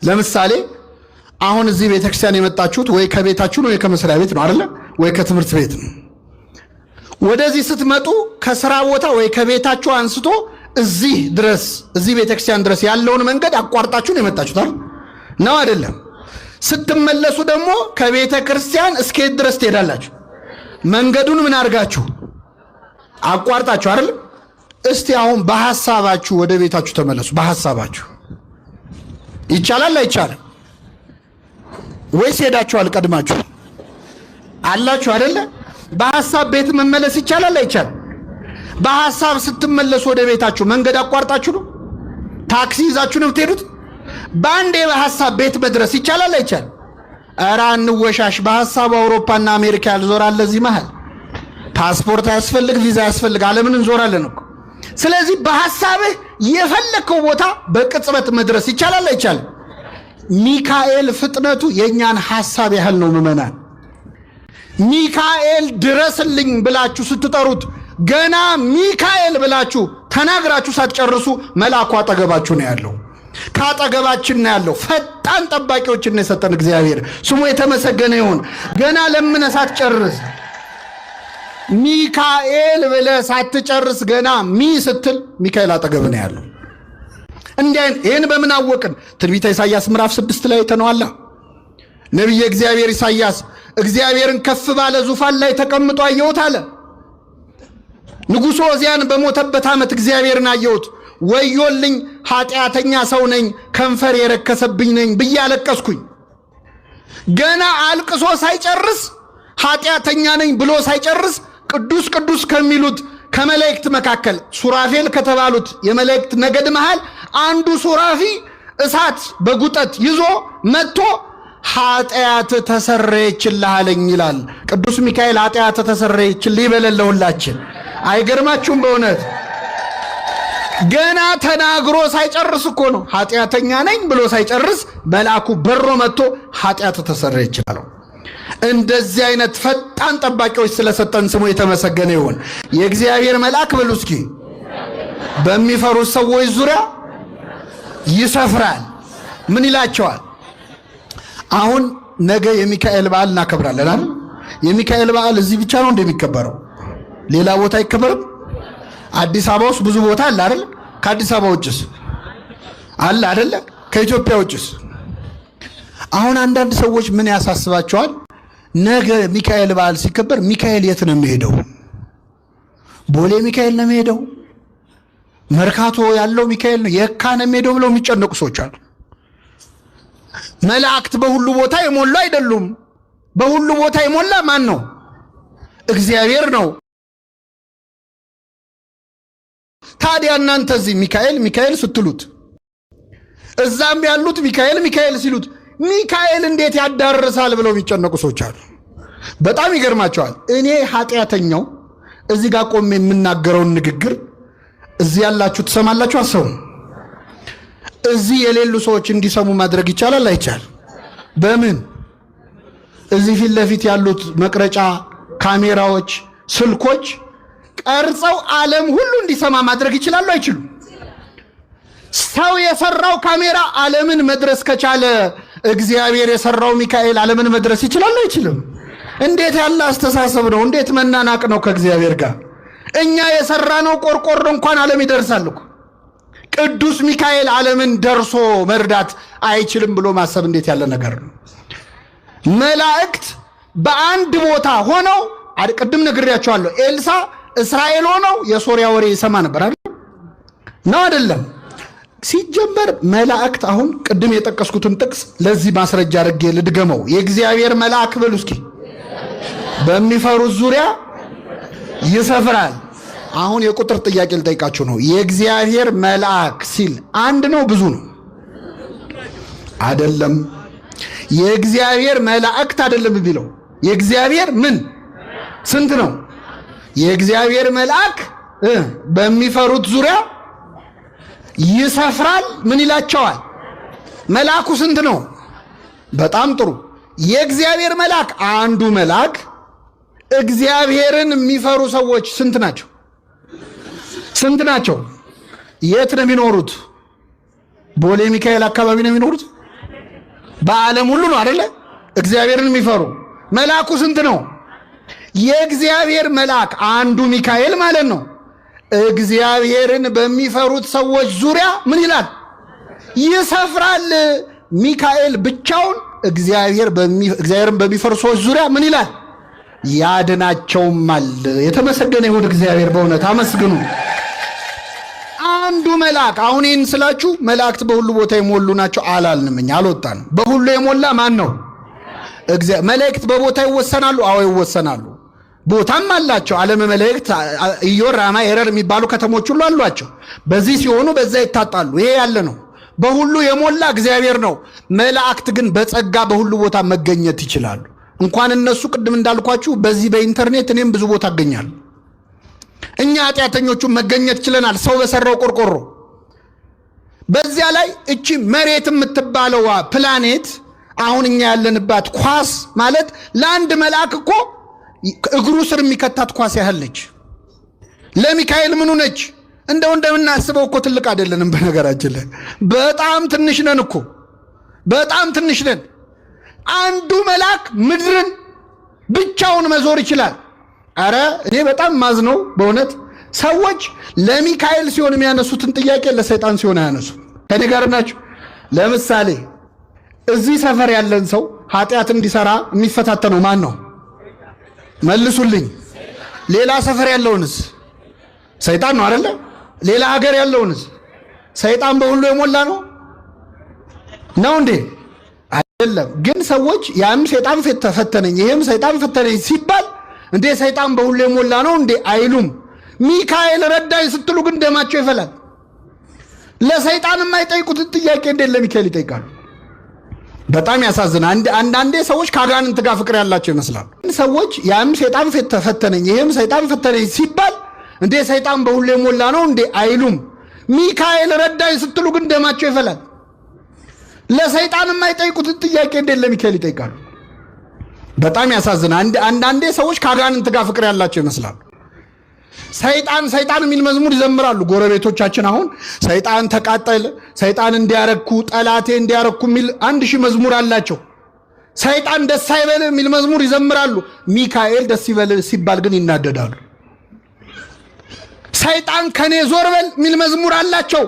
ለምሳሌ አሁን እዚህ ቤተክርስቲያን የመጣችሁት ወይ ከቤታችሁ ነው ወይ ከመስሪያ ቤት ነው አይደል? ወይ ከትምህርት ቤት ነው። ወደዚህ ስትመጡ ከሥራ ቦታ ወይ ከቤታችሁ አንስቶ እዚህ ቤተክርስቲያን ድረስ ያለውን መንገድ አቋርጣችሁ ነው የመጣችሁት ነው አይደለም? ስትመለሱ ደግሞ ከቤተ ክርስቲያን እስከየት ድረስ ትሄዳላችሁ? መንገዱን ምን አድርጋችሁ አቋርጣችሁ አይደል? እስቲ አሁን በሐሳባችሁ ወደ ቤታችሁ ተመለሱ። በሐሳባችሁ ይቻላል አይቻልም? ወይስ ሄዳችኋል? ቀድማችሁ አላችሁ አይደለ? በሐሳብ ቤት መመለስ ይቻላል አይቻልም? በሐሳብ ስትመለሱ ወደ ቤታችሁ መንገድ አቋርጣችሁ ነው? ታክሲ ይዛችሁ ነው የምትሄዱት? በአንዴ በሐሳብ ቤት መድረስ ይቻላል አይቻልም? ኧረ እንወሻሽ። በሐሳብ አውሮፓና አሜሪካ ያልዞራል። ለዚህ መሃል ፓስፖርት አያስፈልግ፣ ቪዛ አያስፈልግ፣ ዓለምን እንዞራለን እኮ። ስለዚህ በሐሳብህ የፈለከው ቦታ በቅጽበት መድረስ ይቻላል አይቻልም? ሚካኤል ፍጥነቱ የኛን ሐሳብ ያህል ነው ምእመናን። ሚካኤል ድረስልኝ ብላችሁ ስትጠሩት ገና ሚካኤል ብላችሁ ተናግራችሁ ሳትጨርሱ መልአኩ አጠገባችሁ ነው ያለው። ካጠገባችን ነው ያለው። ፈጣን ጠባቂዎችን ነው የሰጠን እግዚአብሔር ስሙ የተመሰገነ ይሁን። ገና ለምን ሳትጨርስ ሚካኤል ብለህ ሳትጨርስ ገና ስትል ሚካኤል አጠገብ ነው ያለው። ይህን በምን አወቅን? ትንቢተ ኢሳይያስ ምዕራፍ 6 ላይ ተነዋላ። ነቢየ እግዚአብሔር ኢሳይያስ እግዚአብሔርን ከፍ ባለ ዙፋን ላይ ተቀምጦ አየሁት አለ። ንጉሡ ዖዝያን በሞተበት ዓመት እግዚአብሔርን አየሁት። ወዮልኝ ኃጢአተኛ ሰው ነኝ፣ ከንፈር የረከሰብኝ ነኝ ብዬ አለቀስኩኝ። ገና አልቅሶ ሳይጨርስ ኃጢአተኛ ነኝ ብሎ ሳይጨርስ ቅዱስ ቅዱስ ከሚሉት ከመላእክት መካከል ሱራፌል ከተባሉት የመላእክት ነገድ መሃል አንዱ ሱራፊ እሳት በጉጠት ይዞ መጥቶ ኃጢአት ተሰረየችልህ አለኝ ይላል። ቅዱስ ሚካኤል ኃጢአት ተሰረየችልህ ይበለን ለሁላችን። አይገርማችሁም? በእውነት ገና ተናግሮ ሳይጨርስ እኮ ነው ኃጢአተኛ ነኝ ብሎ ሳይጨርስ መልአኩ በሮ መጥቶ ኃጢአት ተሰረየችልህ አለው። እንደዚህ አይነት ፈጣን ጠባቂዎች ስለሰጠን ስሙ የተመሰገነ ይሁን። የእግዚአብሔር መልአክ በሉ እስኪ በሚፈሩት ሰዎች ዙሪያ ይሰፍራል። ምን ይላቸዋል? አሁን ነገ የሚካኤል በዓል እናከብራለን አይደል? የሚካኤል በዓል እዚህ ብቻ ነው እንደሚከበረው? ሌላ ቦታ አይከበርም? አዲስ አበባ ውስጥ ብዙ ቦታ አለ አይደል? ከአዲስ አበባ ውጭስ አለ አይደል? ከኢትዮጵያ ውጭስ? አሁን አንዳንድ ሰዎች ምን ያሳስባቸዋል? ነገ ሚካኤል በዓል ሲከበር ሚካኤል የት ነው የሚሄደው? ቦሌ ሚካኤል ነው የሚሄደው? መርካቶ ያለው ሚካኤል ነው የካ ነው የሚሄደው ብለው የሚጨነቁ ሰዎች አሉ። መላእክት በሁሉ ቦታ የሞሉ አይደሉም። በሁሉ ቦታ የሞላ ማን ነው? እግዚአብሔር ነው። ታዲያ እናንተ እዚህ ሚካኤል ሚካኤል ስትሉት እዛም ያሉት ሚካኤል ሚካኤል ሲሉት ሚካኤል እንዴት ያዳርሳል ብለው የሚጨነቁ ሰዎች አሉ። በጣም ይገርማቸዋል። እኔ ኃጢአተኛው እዚህ ጋር ቆሜ የምናገረውን ንግግር እዚህ ያላችሁ ትሰማላችሁ አሰሙ? እዚህ የሌሉ ሰዎች እንዲሰሙ ማድረግ ይቻላል አይቻል? በምን? እዚህ ፊት ለፊት ያሉት መቅረጫ ካሜራዎች፣ ስልኮች ቀርጸው ዓለም ሁሉ እንዲሰማ ማድረግ ይችላሉ አይችሉም? ሰው የሰራው ካሜራ ዓለምን መድረስ ከቻለ እግዚአብሔር የሰራው ሚካኤል ዓለምን መድረስ ይችላል አይችልም? እንዴት ያለ አስተሳሰብ ነው! እንዴት መናናቅ ነው ከእግዚአብሔር ጋር! እኛ የሰራነው ቆርቆሮ እንኳን ዓለም ይደርሳል እኮ። ቅዱስ ሚካኤል ዓለምን ደርሶ መርዳት አይችልም ብሎ ማሰብ እንዴት ያለ ነገር ነው! መላእክት በአንድ ቦታ ሆነው ቅድም ነግሬያቸዋለሁ። ኤልሳ እስራኤል ሆነው የሶሪያ ወሬ ይሰማ ነበር አይደል? ነው አይደለም? ሲጀመር መላእክት አሁን ቅድም የጠቀስኩትን ጥቅስ ለዚህ ማስረጃ አድርጌ ልድገመው። የእግዚአብሔር መልአክ በሉ እስኪ በሚፈሩት ዙሪያ ይሰፍራል። አሁን የቁጥር ጥያቄ ልጠይቃችሁ ነው። የእግዚአብሔር መልአክ ሲል አንድ ነው ብዙ ነው? አይደለም። የእግዚአብሔር መላእክት አይደለም ቢለው የእግዚአብሔር ምን ስንት ነው? የእግዚአብሔር መልአክ በሚፈሩት ዙሪያ ይሰፍራል። ምን ይላቸዋል? መልአኩ ስንት ነው? በጣም ጥሩ። የእግዚአብሔር መልአክ አንዱ መልአክ እግዚአብሔርን የሚፈሩ ሰዎች ስንት ናቸው? ስንት ናቸው? የት ነው የሚኖሩት? ቦሌ ሚካኤል አካባቢ ነው የሚኖሩት? በዓለም ሁሉ ነው አይደለ? እግዚአብሔርን የሚፈሩ መልአኩ ስንት ነው? የእግዚአብሔር መልአክ አንዱ ሚካኤል ማለት ነው። እግዚአብሔርን በሚፈሩት ሰዎች ዙሪያ ምን ይላል? ይሰፍራል። ሚካኤል ብቻውን እግዚአብሔርን በሚፈሩ ሰዎች ዙሪያ ምን ይላል? ያድናቸውማል። የተመሰገነ ይሁን እግዚአብሔር። በእውነት አመስግኑ። አንዱ መልአክ። አሁን ይህን ስላችሁ መላእክት በሁሉ ቦታ የሞሉ ናቸው አላልንም፣ እኛ አልወጣንም። በሁሉ የሞላ ማን ነው? መላእክት በቦታ ይወሰናሉ? አዎ ይወሰናሉ። ቦታም አላቸው። ዓለም መላእክት ኢዮር፣ ራማ፣ ኤረር የሚባሉ ከተሞች ሁሉ አሏቸው። በዚህ ሲሆኑ በዛ ይታጣሉ። ይሄ ያለ ነው። በሁሉ የሞላ እግዚአብሔር ነው። መላእክት ግን በጸጋ በሁሉ ቦታ መገኘት ይችላሉ። እንኳን እነሱ ቅድም እንዳልኳችሁ በዚህ በኢንተርኔት እኔም ብዙ ቦታ አገኛለሁ። እኛ ኃጢአተኞቹ መገኘት ችለናል። ሰው በሰራው ቆርቆሮ። በዚያ ላይ እቺ መሬት የምትባለው ፕላኔት አሁን እኛ ያለንባት ኳስ ማለት ለአንድ መልአክ እኮ እግሩ ስር የሚከታት ኳስ ያህል ነች። ለሚካኤል ምኑ ነች? እንደምናስበው እኮ ትልቅ አይደለንም። በነገራችን ላይ በጣም ትንሽ ነን እኮ፣ በጣም ትንሽ ነን። አንዱ መልአክ ምድርን ብቻውን መዞር ይችላል። አረ እኔ በጣም ማዝነው በእውነት ሰዎች ለሚካኤል ሲሆን የሚያነሱትን ጥያቄ ለሰይጣን ሲሆን አያነሱ። ከኔ ጋር ናቸው። ለምሳሌ እዚህ ሰፈር ያለን ሰው ኃጢአት እንዲሰራ የሚፈታተነው ማን ነው? መልሱልኝ። ሌላ ሰፈር ያለውንስ ሰይጣን ነው አይደለ? ሌላ ሀገር ያለውንስ ሰይጣን በሁሉ የሞላ ነው እንዴ? አይደለም። ግን ሰዎች ያም ሰይጣን ፈተነኝ ይሄም ሰይጣን ፈተነኝ ሲባል እንዴ ሰይጣን በሁሉ የሞላ ነው እንዴ አይሉም። ሚካኤል ረዳኝ ስትሉ ግን ደማቸው ይፈላል። ለሰይጣን የማይጠይቁትን ጥያቄ እንዴ ለሚካኤል ይጠይቃሉ? በጣም ያሳዝናል። አንዳንዴ ሰዎች ከአጋንንት ጋር ፍቅር ያላቸው ይመስላሉ። ሰዎች ያም ሰይጣን ፈተነኝ ይሄም ሰይጣን ፈተነኝ ሲባል እንዴ ሰይጣን በሁሉ የሞላ ነው እንዴ አይሉም። ሚካኤል ረዳኝ ስትሉ ግን ደማቸው ይፈላል። ለሰይጣን የማይጠይቁትን ጥያቄ እንዴ ለሚካኤል ይጠይቃሉ? በጣም ያሳዝናል። አንዳንዴ ሰዎች ከአጋንንት ጋር ፍቅር ያላቸው ይመስላሉ። ሰይጣን የሚል መዝሙር ይዘምራሉ ጎረቤቶቻችን። አሁን ሰይጣን ተቃጠለ፣ ሰይጣን እንዲያረኩ፣ ጠላቴ እንዲያረኩ የሚል 1000 መዝሙር አላቸው። ሰይጣን ደስ አይበል የሚል መዝሙር ይዘምራሉ። ሚካኤል ደስ ይበል ሲባል ግን ይናደዳሉ። ሰይጣን ከኔ ዞር በል የሚል መዝሙር አላቸው።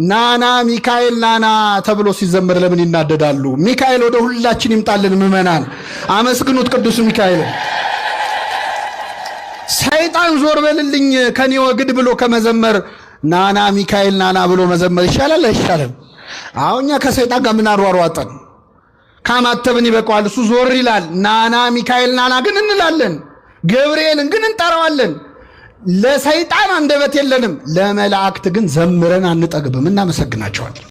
ናና ሚካኤል ናና ተብሎ ሲዘመር ለምን ይናደዳሉ? ሚካኤል ወደ ሁላችን ይምጣልን። ምዕመናን አመስግኑት ቅዱስ ሚካኤል። ሰይጣን ዞር በልልኝ ከኔ ወግድ ብሎ ከመዘመር ናና ሚካኤል ናና ብሎ መዘመር ይሻላል አይሻልም? አሁን እኛ ከሰይጣን ጋር ምን አሯሯጠን? ካማተብን ይበቃዋል። እሱ ዞር ይላል። ናና ሚካኤል ናና ግን እንላለን። ገብርኤልን ግን እንጠራዋለን። ለሰይጣን አንደበት የለንም። ለመላእክት ግን ዘምረን አንጠግብም፣ እናመሰግናቸዋለን።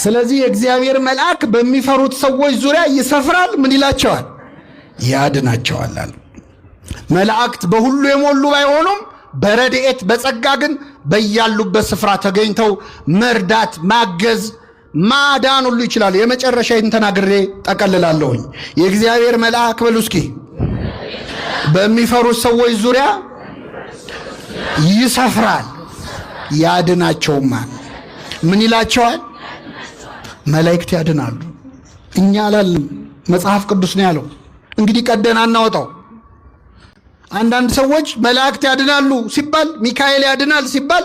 ስለዚህ የእግዚአብሔር መልአክ በሚፈሩት ሰዎች ዙሪያ ይሰፍራል። ምን ይላቸዋል? ያድናቸዋል። መላእክት በሁሉ የሞሉ ባይሆኑም በረድኤት በጸጋ ግን በያሉበት ስፍራ ተገኝተው መርዳት፣ ማገዝ፣ ማዳን ሁሉ ይችላሉ። የመጨረሻ ተናግሬ ጠቀልላለሁኝ። የእግዚአብሔር መልአክ በሉ እስኪ በሚፈሩት ሰዎች ዙሪያ ይሰፍራል ያድናቸውማል። ምን ይላቸዋል? መላእክት ያድናሉ። እኛ አላልንም፣ መጽሐፍ ቅዱስ ነው ያለው። እንግዲህ ቀደን አናወጣው። አንዳንድ ሰዎች መላእክት ያድናሉ ሲባል፣ ሚካኤል ያድናል ሲባል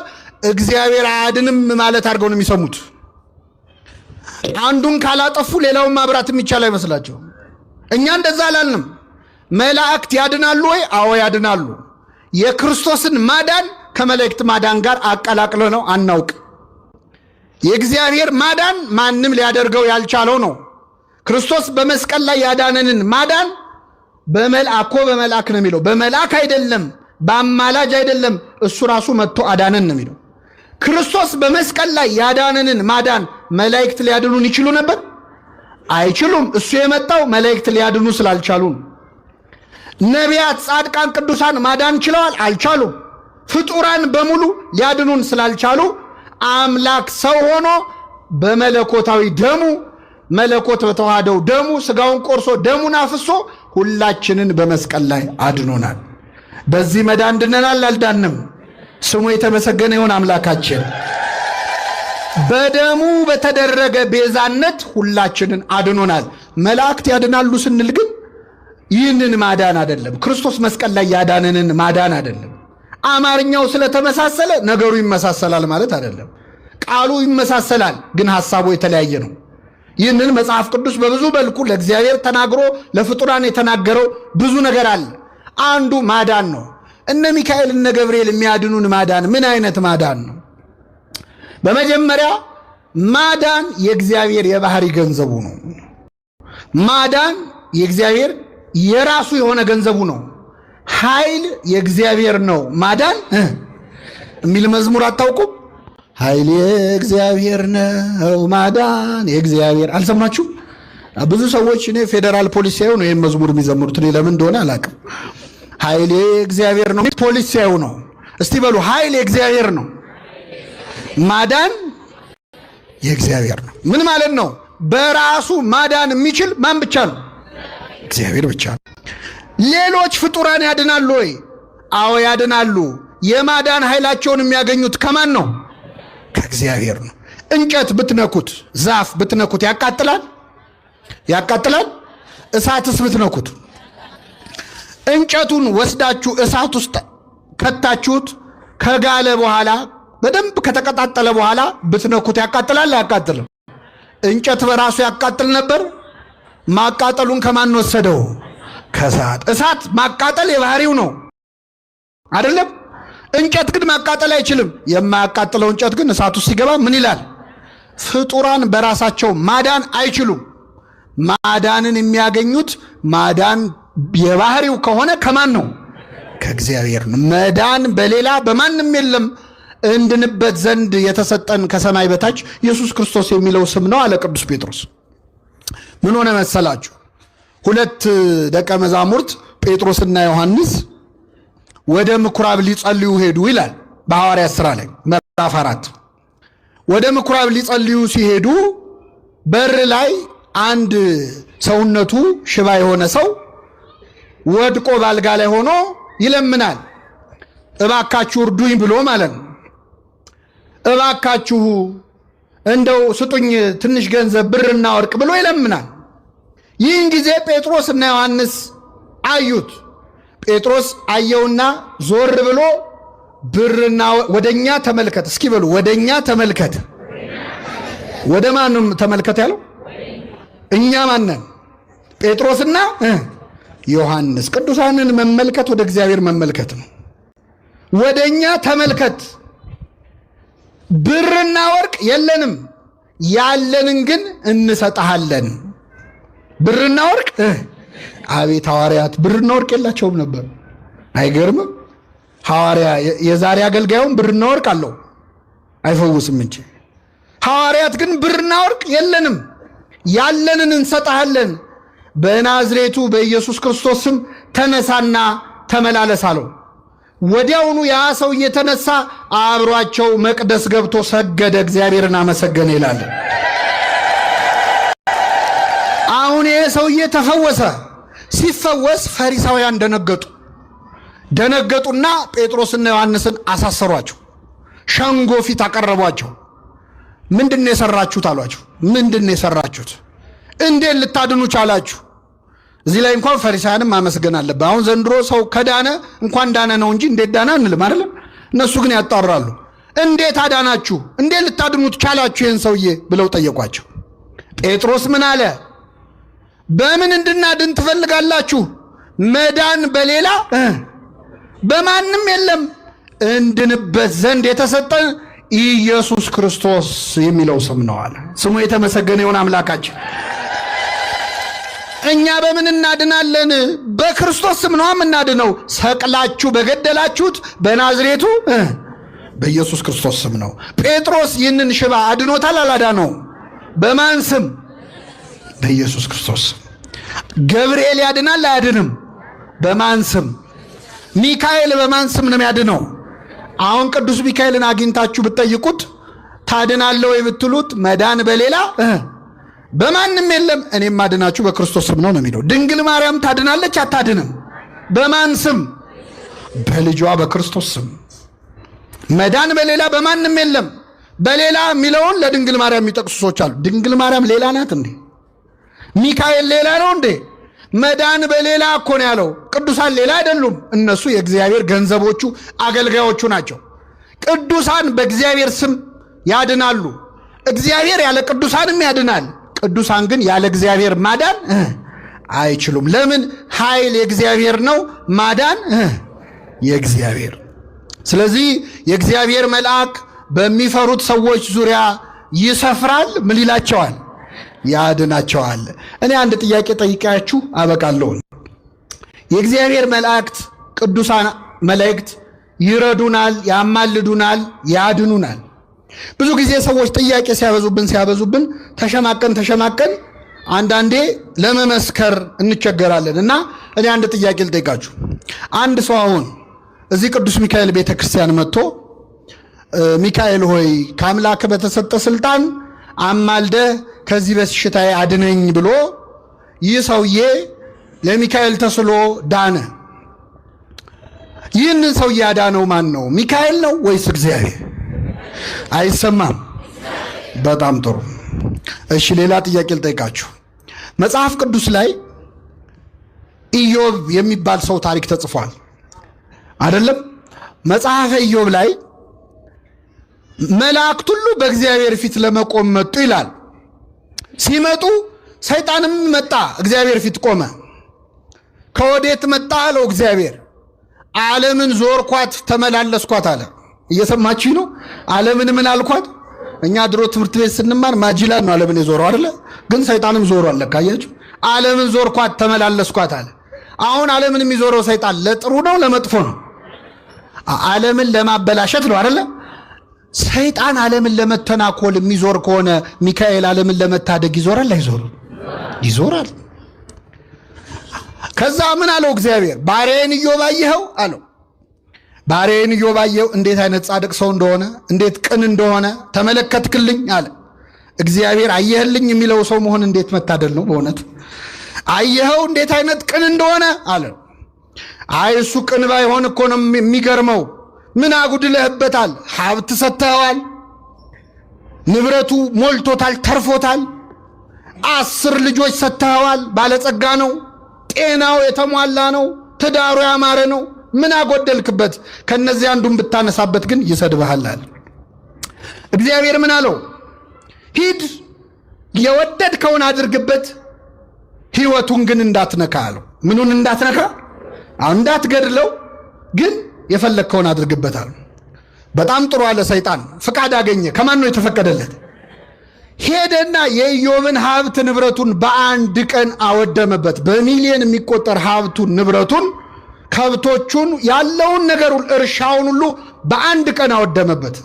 እግዚአብሔር አያድንም ማለት አድርገው ነው የሚሰሙት። አንዱን ካላጠፉ ሌላውን ማብራት የሚቻል አይመስላቸው። እኛ እንደዛ አላልንም። መላእክት ያድናሉ ወይ? አዎ ያድናሉ። የክርስቶስን ማዳን ከመላእክት ማዳን ጋር አቀላቅለ ነው አናውቅ። የእግዚአብሔር ማዳን ማንም ሊያደርገው ያልቻለው ነው። ክርስቶስ በመስቀል ላይ ያዳነንን ማዳን በመልአክ ነው የሚለው። በመልአክ አይደለም፣ በአማላጅ አይደለም፣ እሱ ራሱ መጥቶ አዳነን ነው የሚለው። ክርስቶስ በመስቀል ላይ ያዳነንን ማዳን መላእክት ሊያድኑን ይችሉ ነበር? አይችሉም። እሱ የመጣው መላእክት ሊያድኑ ስላልቻሉ ነው። ነቢያት፣ ጻድቃን፣ ቅዱሳን ማዳን ችለዋል? አልቻሉም። ፍጡራን በሙሉ ሊያድኑን ስላልቻሉ አምላክ ሰው ሆኖ በመለኮታዊ ደሙ መለኮት በተዋህደው ደሙ ስጋውን ቆርሶ ደሙን አፍሶ ሁላችንን በመስቀል ላይ አድኖናል። በዚህ መዳን ድነናል? አልዳንም? ስሙ የተመሰገነ ይሁን አምላካችን። በደሙ በተደረገ ቤዛነት ሁላችንን አድኖናል። መላእክት ያድናሉ ስንል ግን ይህንን ማዳን አይደለም። ክርስቶስ መስቀል ላይ ያዳነንን ማዳን አይደለም። አማርኛው ስለተመሳሰለ ነገሩ ይመሳሰላል ማለት አይደለም። ቃሉ ይመሳሰላል፣ ግን ሐሳቡ የተለያየ ነው። ይህንን መጽሐፍ ቅዱስ በብዙ መልኩ ለእግዚአብሔር ተናግሮ ለፍጡራን የተናገረው ብዙ ነገር አለ። አንዱ ማዳን ነው። እነ ሚካኤል እነ ገብርኤል የሚያድኑን ማዳን ምን አይነት ማዳን ነው? በመጀመሪያ ማዳን የእግዚአብሔር የባህሪ ገንዘቡ ነው። ማዳን የእግዚአብሔር የራሱ የሆነ ገንዘቡ ነው። ኃይል የእግዚአብሔር ነው። ማዳን የሚል መዝሙር አታውቁም? ኃይል የእግዚአብሔር ነው፣ ማዳን የእግዚአብሔር። አልሰማችሁ? ብዙ ሰዎች እኔ ፌዴራል ፖሊስ ሲያዩ ነው ይህን መዝሙር የሚዘምሩት። እኔ ለምን እንደሆነ አላውቅም። ኃይል የእግዚአብሔር ነው ፖሊስ ሲያዩ ነው። እስቲ በሉ ኃይል የእግዚአብሔር ነው፣ ማዳን የእግዚአብሔር ነው። ምን ማለት ነው? በራሱ ማዳን የሚችል ማን ብቻ ነው? እግዚአብሔር ብቻ ነው። ሌሎች ፍጡራን ያድናሉ ወይ? አዎ ያድናሉ። የማዳን ኃይላቸውን የሚያገኙት ከማን ነው? ከእግዚአብሔር ነው። እንጨት ብትነኩት፣ ዛፍ ብትነኩት ያቃጥላል? ያቃጥላል? እሳትስ ብትነኩት፣ እንጨቱን ወስዳችሁ እሳት ውስጥ ከታችሁት ከጋለ በኋላ በደንብ ከተቀጣጠለ በኋላ ብትነኩት ያቃጥላል? አያቃጥልም? እንጨት በራሱ ያቃጥል ነበር? ማቃጠሉን ከማን ወሰደው? ከእሳት። እሳት ማቃጠል የባህሪው ነው አይደለም? እንጨት ግን ማቃጠል አይችልም። የማያቃጥለው እንጨት ግን እሳቱ ሲገባ ምን ይላል? ፍጡራን በራሳቸው ማዳን አይችሉም። ማዳንን የሚያገኙት ማዳን የባህሪው ከሆነ ከማን ነው? ከእግዚአብሔር ነው። መዳን በሌላ በማንም የለም። እንድንበት ዘንድ የተሰጠን ከሰማይ በታች ኢየሱስ ክርስቶስ የሚለው ስም ነው አለ ቅዱስ ጴጥሮስ። ምን ሆነ መሰላችሁ? ሁለት ደቀ መዛሙርት ጴጥሮስና ዮሐንስ ወደ ምኩራብ ሊጸልዩ ሄዱ ይላል በሐዋርያት ሥራ ላይ ምዕራፍ 4። ወደ ምኩራብ ሊጸልዩ ሲሄዱ በር ላይ አንድ ሰውነቱ ሽባ የሆነ ሰው ወድቆ ባልጋ ላይ ሆኖ ይለምናል። እባካችሁ እርዱኝ ብሎ ማለት ነው። እባካችሁ እንደው ስጡኝ ትንሽ ገንዘብ ብርና ወርቅ ብሎ ይለምናል። ይህን ጊዜ ጴጥሮስና ዮሐንስ አዩት። ጴጥሮስ አየውና ዞር ብሎ ብርና ወደኛ ተመልከት፣ እስኪ በሉ ወደኛ ተመልከት። ወደ ማንም ተመልከት ያለው? እኛ ማነን? ጴጥሮስና ዮሐንስ። ቅዱሳንን መመልከት ወደ እግዚአብሔር መመልከት ነው። ወደኛ ተመልከት። ብርና ወርቅ የለንም፣ ያለንን ግን እንሰጣለን። ብርና ወርቅ አቤት! ሐዋርያት ብርና ወርቅ የላቸውም ነበር። አይገርምም? ሐዋርያ የዛሬ አገልጋዩም ብርና ወርቅ አለው አይፈውስም እንጂ። ሐዋርያት ግን ብርና ወርቅ የለንም፣ ያለንን እንሰጣለን። በናዝሬቱ በኢየሱስ ክርስቶስ ስም ተነሳና ተመላለስ አለው። ወዲያውኑ ያ ሰው እየተነሳ አብሯቸው መቅደስ ገብቶ ሰገደ፣ እግዚአብሔርን አመሰገነ ይላል። አሁን ይሄ ሰውዬ ተፈወሰ። ሲፈወስ ፈሪሳውያን ደነገጡና ጴጥሮስና ዮሐንስን አሳሰሯቸው። ሸንጎ ፊት አቀረቧቸው። ምንድነው የሰራችሁት አሏቸው። ምንድነው የሰራችሁት? እንዴት ልታድኑ ቻላችሁ? እዚህ ላይ እንኳን ፈሪሳውያንም ማመስገን አለበት። አሁን ዘንድሮ ሰው ከዳነ እንኳን ዳነ ነው እንጂ እንዴት ዳነ አንልም አይደል? እነሱ ግን ያጣራሉ። እንዴት አዳናችሁ? እንዴት ልታድኑት ቻላችሁ ይህን ሰውዬ ብለው ጠየቋቸው። ጴጥሮስ ምን አለ? በምን እንድናድን ትፈልጋላችሁ? መዳን በሌላ በማንም የለም፣ እንድንበት ዘንድ የተሰጠን ኢየሱስ ክርስቶስ የሚለው ስም ነው አለ። ስሙ የተመሰገነ ይሁን አምላካችን። እኛ በምን እናድናለን? በክርስቶስ ስም ነው የምናድነው። ሰቅላችሁ በገደላችሁት በናዝሬቱ በኢየሱስ ክርስቶስ ስም ነው። ጴጥሮስ ይህንን ሽባ አድኖታል አላዳነው? በማን ስም? በኢየሱስ ክርስቶስ ስም። ገብርኤል ያድናል አያድንም? በማን ስም? ሚካኤል በማን ስም ነው ያድነው? አሁን ቅዱስ ሚካኤልን አግኝታችሁ ብትጠይቁት ታድናለህ ወይ ብትሉት መዳን በሌላ በማንም የለም፣ እኔም ማድናችሁ በክርስቶስ ስም ነው የሚለው። ድንግል ማርያም ታድናለች አታድንም? በማን ስም? በልጇ በክርስቶስ ስም። መዳን በሌላ በማንም የለም። በሌላ የሚለውን ለድንግል ማርያም የሚጠቅሱ ሰዎች አሉ። ድንግል ማርያም ሌላ ናት እንዴ? ሚካኤል ሌላ ነው እንዴ? መዳን በሌላ እኮ ነው ያለው። ቅዱሳን ሌላ አይደሉም። እነሱ የእግዚአብሔር ገንዘቦቹ አገልጋዮቹ ናቸው። ቅዱሳን በእግዚአብሔር ስም ያድናሉ። እግዚአብሔር ያለ ቅዱሳንም ያድናል። ቅዱሳን ግን ያለ እግዚአብሔር ማዳን አይችሉም። ለምን? ኃይል የእግዚአብሔር ነው፣ ማዳን የእግዚአብሔር። ስለዚህ የእግዚአብሔር መልአክ በሚፈሩት ሰዎች ዙሪያ ይሰፍራል። ምን ይላቸዋል? ያድናቸዋል። እኔ አንድ ጥያቄ ጠይቃችሁ አበቃለሁ። የእግዚአብሔር መላእክት ቅዱሳን መላእክት ይረዱናል፣ ያማልዱናል፣ ያድኑናል። ብዙ ጊዜ ሰዎች ጥያቄ ሲያበዙብን ተሸማቀን አንዳንዴ ለመመስከር እንቸገራለን። እና እኔ አንድ ጥያቄ ልጠይቃችሁ። አንድ ሰው አሁን እዚህ ቅዱስ ሚካኤል ቤተክርስቲያን መጥቶ ሚካኤል ሆይ ከአምላክ በተሰጠ ስልጣን አማልደህ ከዚህ በሽታዬ አድነኝ ብሎ ይህ ሰውዬ ለሚካኤል ተስሎ ዳነ። ይህንን ሰውዬ ያዳነው ማን ነው? ሚካኤል ነው ወይስ እግዚአብሔር? አይሰማም። በጣም ጥሩ። እሺ ሌላ ጥያቄ ልጠይቃችሁ። መጽሐፍ ቅዱስ ላይ ኢዮብ የሚባል ሰው ታሪክ ተጽፏል አይደለም? መጽሐፈ ኢዮብ ላይ መላእክት ሁሉ በእግዚአብሔር ፊት ለመቆም መጡ ይላል። ሲመጡ ሰይጣንም መጣ፣ እግዚአብሔር ፊት ቆመ። ከወዴት መጣ አለው እግዚአብሔር። ዓለምን ዞርኳት ተመላለስኳት አለ። እየሰማችሁ ነው? ዓለምን ምን አልኳት? እኛ ድሮ ትምህርት ቤት ስንማር ማጅላን ነው ዓለምን የዞረው አይደለ? ግን ሰይጣንም ዞሯል። ለካያችሁ ዓለምን ዞርኳት ተመላለስኳት አለ። አሁን ዓለምን የሚዞረው ሰይጣን ለጥሩ ነው ለመጥፎ ነው? ዓለምን ለማበላሸት ነው አይደለ? ሰይጣን ዓለምን ለመተናኮል የሚዞር ከሆነ ሚካኤል ዓለምን ለመታደግ ይዞራል አይዞርም? ይዞራል። ከዛ ምን አለው እግዚአብሔር? ባሪያዬን ኢዮብ አየኸው አለው። ባሪያዬን ኢዮብ አየኸው፣ እንዴት አይነት ጻድቅ ሰው እንደሆነ፣ እንዴት ቅን እንደሆነ ተመለከትክልኝ አለ እግዚአብሔር። አየህልኝ የሚለው ሰው መሆን እንዴት መታደል ነው በእውነት። አየኸው እንዴት አይነት ቅን እንደሆነ አለ። አይ እሱ ቅን ባይሆን እኮ ነው የሚገርመው። ምን አጉድለህበታል? ሀብት ሰጥተኸዋል፣ ንብረቱ ሞልቶታል፣ ተርፎታል። 10 ልጆች ሰጥተኸዋል፣ ባለጸጋ ነው፣ ጤናው የተሟላ ነው፣ ትዳሩ ያማረ ነው። ምን አጎደልክበት? ከነዚህ አንዱን ብታነሳበት ግን ይሰድብሃል አለ። እግዚአብሔር ምን አለው? ሂድ የወደድከውን አድርግበት፣ ህይወቱን ግን እንዳትነካ አለው። ምኑን እንዳትነካ? እንዳትገድለው፣ ግን የፈለግከውን አድርግበታል። በጣም ጥሩ አለ። ሰይጣን ፍቃድ አገኘ። ከማን ነው የተፈቀደለት? ሄደና የኢዮብን ሀብት ንብረቱን በአንድ ቀን አወደመበት። በሚሊዮን የሚቆጠር ሀብቱን ንብረቱን፣ ከብቶቹን፣ ያለውን ነገሩን፣ እርሻውን ሁሉ በአንድ ቀን አወደመበት።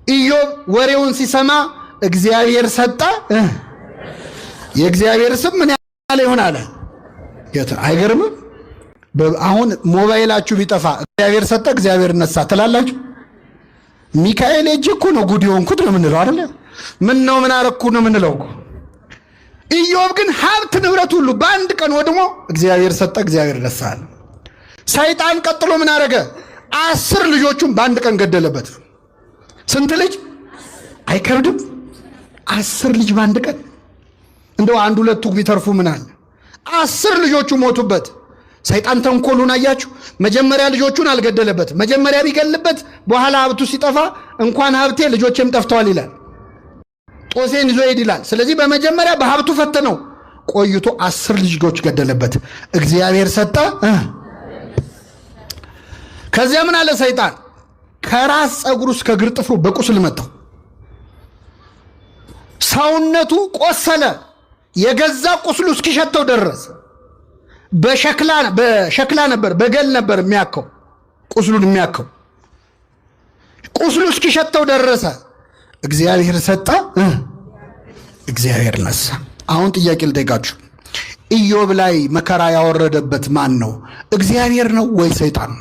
ኢዮብ ወሬውን ሲሰማ እግዚአብሔር ሰጠ። የእግዚአብሔር ስም ምን ያለ ይሆን አለ። አይገርምም? አሁን ሞባይላችሁ ቢጠፋ እግዚአብሔር ሰጠ እግዚአብሔር ነሳ ትላላችሁ? ሚካኤል እጅ እኮ ነው ጉድ የሆንኩት ነው የምንለው አይደለ? ምን ነው ምን አረኩ ነው የምንለው እኮ። ኢዮብ ግን ሀብት ንብረት ሁሉ በአንድ ቀን ወድሞ እግዚአብሔር ሰጠ እግዚአብሔር ነሳ። ሰይጣን ቀጥሎ ምን አረገ? 10 ልጆቹን በአንድ ቀን ገደለበት። ስንት ልጅ? አይከብድም? 10 ልጅ በአንድ ቀን። እንደው አንድ ሁለቱ ቢተርፉ ምን አለ? 10 ልጆቹ ሞቱበት። ሰይጣን ተንኮሉን አያችሁ? መጀመሪያ ልጆቹን አልገደለበት። መጀመሪያ ቢገልበት በኋላ ሀብቱ ሲጠፋ እንኳን ሀብቴ ልጆቼም ጠፍተዋል ይላል፣ ጦሴን ይዞ ሄድ ይላል። ስለዚህ በመጀመሪያ በሀብቱ ፈተነው፣ ቆይቶ 10 ልጆች ገደለበት። እግዚአብሔር ሰጠ። ከዚያ ምን አለ ሰይጣን? ከራስ ፀጉሩ እስከ እግር ጥፍሩ በቁስል መታው። ሰውነቱ ቆሰለ፣ የገዛ ቁስሉ እስኪሸተው ደረሰ። በሸክላ ነበር በገል ነበር የሚያከው ቁስሉን የሚያከው። ቁስሉ እስኪሸተው ደረሰ። እግዚአብሔር ሰጠ፣ እግዚአብሔር ነሳ። አሁን ጥያቄ ልጠይቃችሁ። ኢዮብ ላይ መከራ ያወረደበት ማን ነው? እግዚአብሔር ነው ወይ ሰይጣን?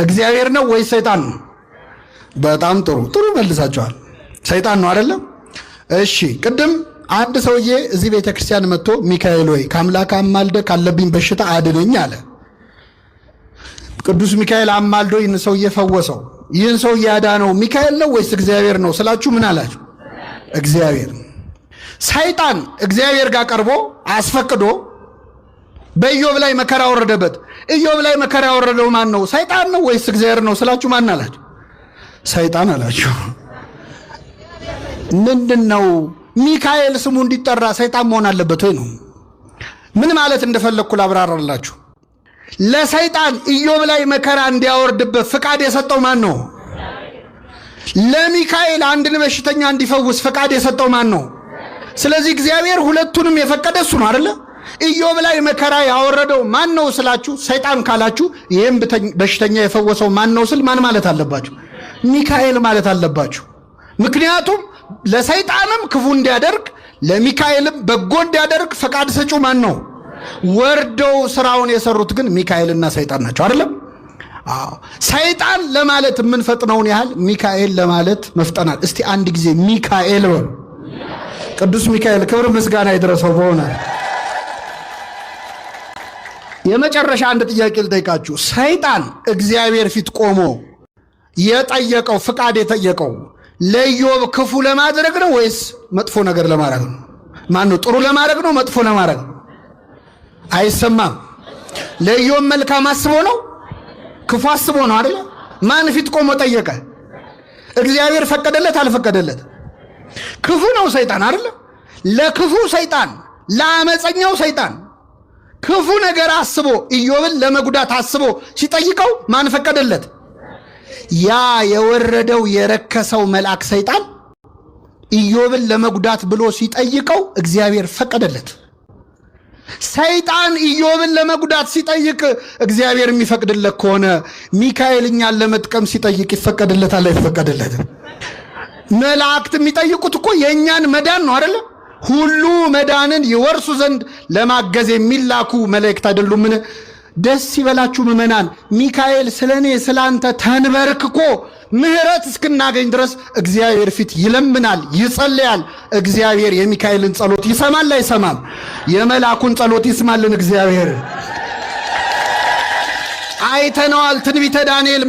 እግዚአብሔር ነው ወይ ሰይጣን ነው? በጣም ጥሩ መልሳችኋል። ሰይጣን ነው አይደለም? እሺ ቅድም አንድ ሰውዬ እዚህ ቤተክርስቲያን መጥቶ ሚካኤል ወይ ከአምላክ አማልደ ካለብኝ በሽታ አድነኝ አለ። ቅዱስ ሚካኤል አማልዶ ይህን ሰውዬ ፈወሰው። ይህን ሰውዬ ያዳነው ሚካኤል ነው ወይስ እግዚአብሔር ነው ስላችሁ ምን አላችሁ? እግዚአብሔር። ሰይጣን እግዚአብሔር ጋር ቀርቦ አስፈቅዶ በኢዮብ ላይ መከራ ወረደበት። ኢዮብ ላይ መከራ ያወረደው ማን ነው? ሰይጣን ነው ወይስ እግዚአብሔር ነው ስላችሁ ማን አላችሁ? ሰይጣን አላችሁ። ምንድነው ሚካኤል ስሙ እንዲጠራ ሰይጣን መሆን አለበት ወይ ነው? ምን ማለት እንደፈለኩ ላብራራላችሁ። ለሰይጣን ኢዮብ ላይ መከራ እንዲያወርድበት ፍቃድ የሰጠው ማን ነው? ለሚካኤል አንድን በሽተኛ እንዲፈውስ ፍቃድ የሰጠው ማን ነው? ስለዚህ እግዚአብሔር ሁለቱንም የፈቀደ እሱ ነው አይደለ? ኢዮብ ላይ መከራ ያወረደው ማን ነው ስላችሁ ሰይጣን ካላችሁ፣ ይህም በሽተኛ የፈወሰው ማን ነው ስል ማን ማለት አለባችሁ? ሚካኤል ማለት አለባችሁ። ምክንያቱም ለሰይጣንም ክፉ እንዲያደርግ ለሚካኤልም በጎ እንዲያደርግ ፈቃድ ሰጪው ማን ነው? ወርደው ስራውን የሰሩት ግን ሚካኤልና ሰይጣን ናቸው አይደለም? አዎ። ሰይጣን ለማለት የምንፈጥነውን ያህል ሚካኤል ለማለት መፍጠናል። እስቲ አንድ ጊዜ ሚካኤል በሉ። ቅዱስ ሚካኤል ክብር ምስጋና ይድረሰው። በሆነ የመጨረሻ አንድ ጥያቄ ልጠይቃችሁ። ሰይጣን እግዚአብሔር ፊት ቆሞ የጠየቀው ፍቃድ የጠየቀው ለኢዮብ ክፉ ለማድረግ ነው ወይስ መጥፎ ነገር ለማድረግ ነው? ማን ነው? ጥሩ ለማድረግ ነው መጥፎ ለማድረግ ነው? አይሰማም። ለኢዮብ መልካም አስቦ ነው ክፉ አስቦ ነው አይደል? ማን ፊት ቆሞ ጠየቀ? እግዚአብሔር ፈቀደለት አልፈቀደለት? ክፉ ነው ሰይጣን አይደል? ለክፉ ሰይጣን ለአመፀኛው ሰይጣን ክፉ ነገር አስቦ ኢዮብን ለመጉዳት አስቦ ሲጠይቀው ማን ፈቀደለት? ያ የወረደው የረከሰው መልአክ ሰይጣን ኢዮብን ለመጉዳት ብሎ ሲጠይቀው እግዚአብሔር ፈቀደለት። ሰይጣን ኢዮብን ለመጉዳት ሲጠይቅ እግዚአብሔር የሚፈቅድለት ከሆነ ሚካኤል እኛን ለመጥቀም ሲጠይቅ ይፈቀድለታል አይፈቀድለትም? መላእክት የሚጠይቁት እኮ የእኛን መዳን ነው አይደለ? ሁሉ መዳንን ይወርሱ ዘንድ ለማገዝ የሚላኩ መላእክት አይደሉምን? ደስ ይበላችሁ ምእመናን፣ ሚካኤል ስለኔ ስላንተ ተንበርክኮ ምህረት እስክናገኝ ድረስ እግዚአብሔር ፊት ይለምናል፣ ይጸልያል። እግዚአብሔር የሚካኤልን ጸሎት ይሰማል አይሰማም? የመላኩን ጸሎት ይስማልን እግዚአብሔር። አይተነዋል። ትንቢተ ዳንኤል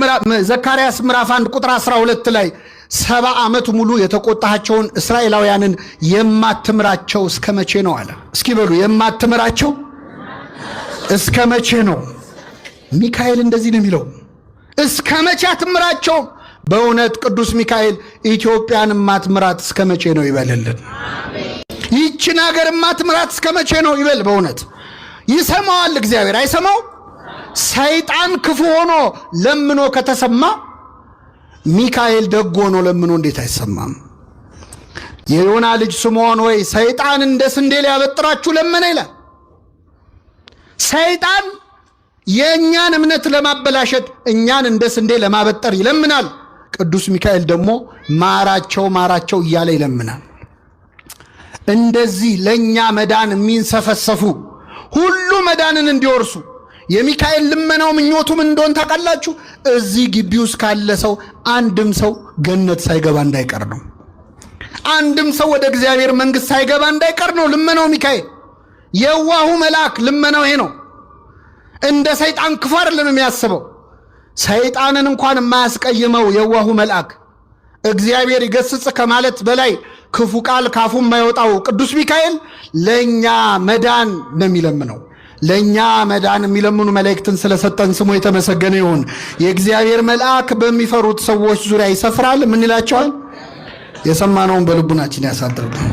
ዘካርያስ ምዕራፍ 1 ቁጥር 12 ላይ 70 ዓመት ሙሉ የተቆጣቸውን እስራኤላውያንን የማትምራቸው እስከ መቼ ነው አለ። እስኪ በሉ የማትምራቸው እስከ መቼ ነው? ሚካኤል እንደዚህ ነው የሚለው፣ እስከ መቼ አትምራቸው? በእውነት ቅዱስ ሚካኤል ኢትዮጵያን ማትምራት እስከ መቼ ነው ይበልልን። ይህችን ሀገር ማትምራት እስከ መቼ ነው ይበል። በእውነት ይሰማዋል እግዚአብሔር አይሰማው? ሰይጣን ክፉ ሆኖ ለምኖ ከተሰማ ሚካኤል ደግ ሆኖ ለምኖ እንዴት አይሰማም? የዮና ልጅ ስምዖን ወይ ሰይጣን እንደ ስንዴ ሊያበጥራችሁ ለመነ ይላል። ሰይጣን የእኛን እምነት ለማበላሸት እኛን እንደ ስንዴ ለማበጠር ይለምናል። ቅዱስ ሚካኤል ደግሞ ማራቸው ማራቸው እያለ ይለምናል። እንደዚህ ለኛ መዳን የሚንሰፈሰፉ ሁሉ መዳንን እንዲወርሱ የሚካኤል ልመናው ምኞቱም እንደሆን ታውቃላችሁ። እዚህ ግቢ ውስጥ ካለ ሰው አንድም ሰው ገነት ሳይገባ እንዳይቀር ነው። አንድም ሰው ወደ እግዚአብሔር መንግስት ሳይገባ እንዳይቀር ነው ልመናው ሚካኤል። የዋሁ መልአክ ልመናው ይሄ ነው። እንደ ሰይጣን ክፉ አይደለም የሚያስበው። ሰይጣንን እንኳን የማያስቀይመው የዋሁ መልአክ እግዚአብሔር ይገስጽ ከማለት በላይ ክፉ ቃል ካፉ የማይወጣው ቅዱስ ሚካኤል ለኛ መዳን ነው የሚለምነው። ለኛ መዳን የሚለምኑ መላእክትን ስለሰጠን ስሙ የተመሰገነ ይሁን። የእግዚአብሔር መልአክ በሚፈሩት ሰዎች ዙሪያ ይሰፍራል። ምን ይላቸዋል? የሰማነውን በልቡናችን ያሳድርብን።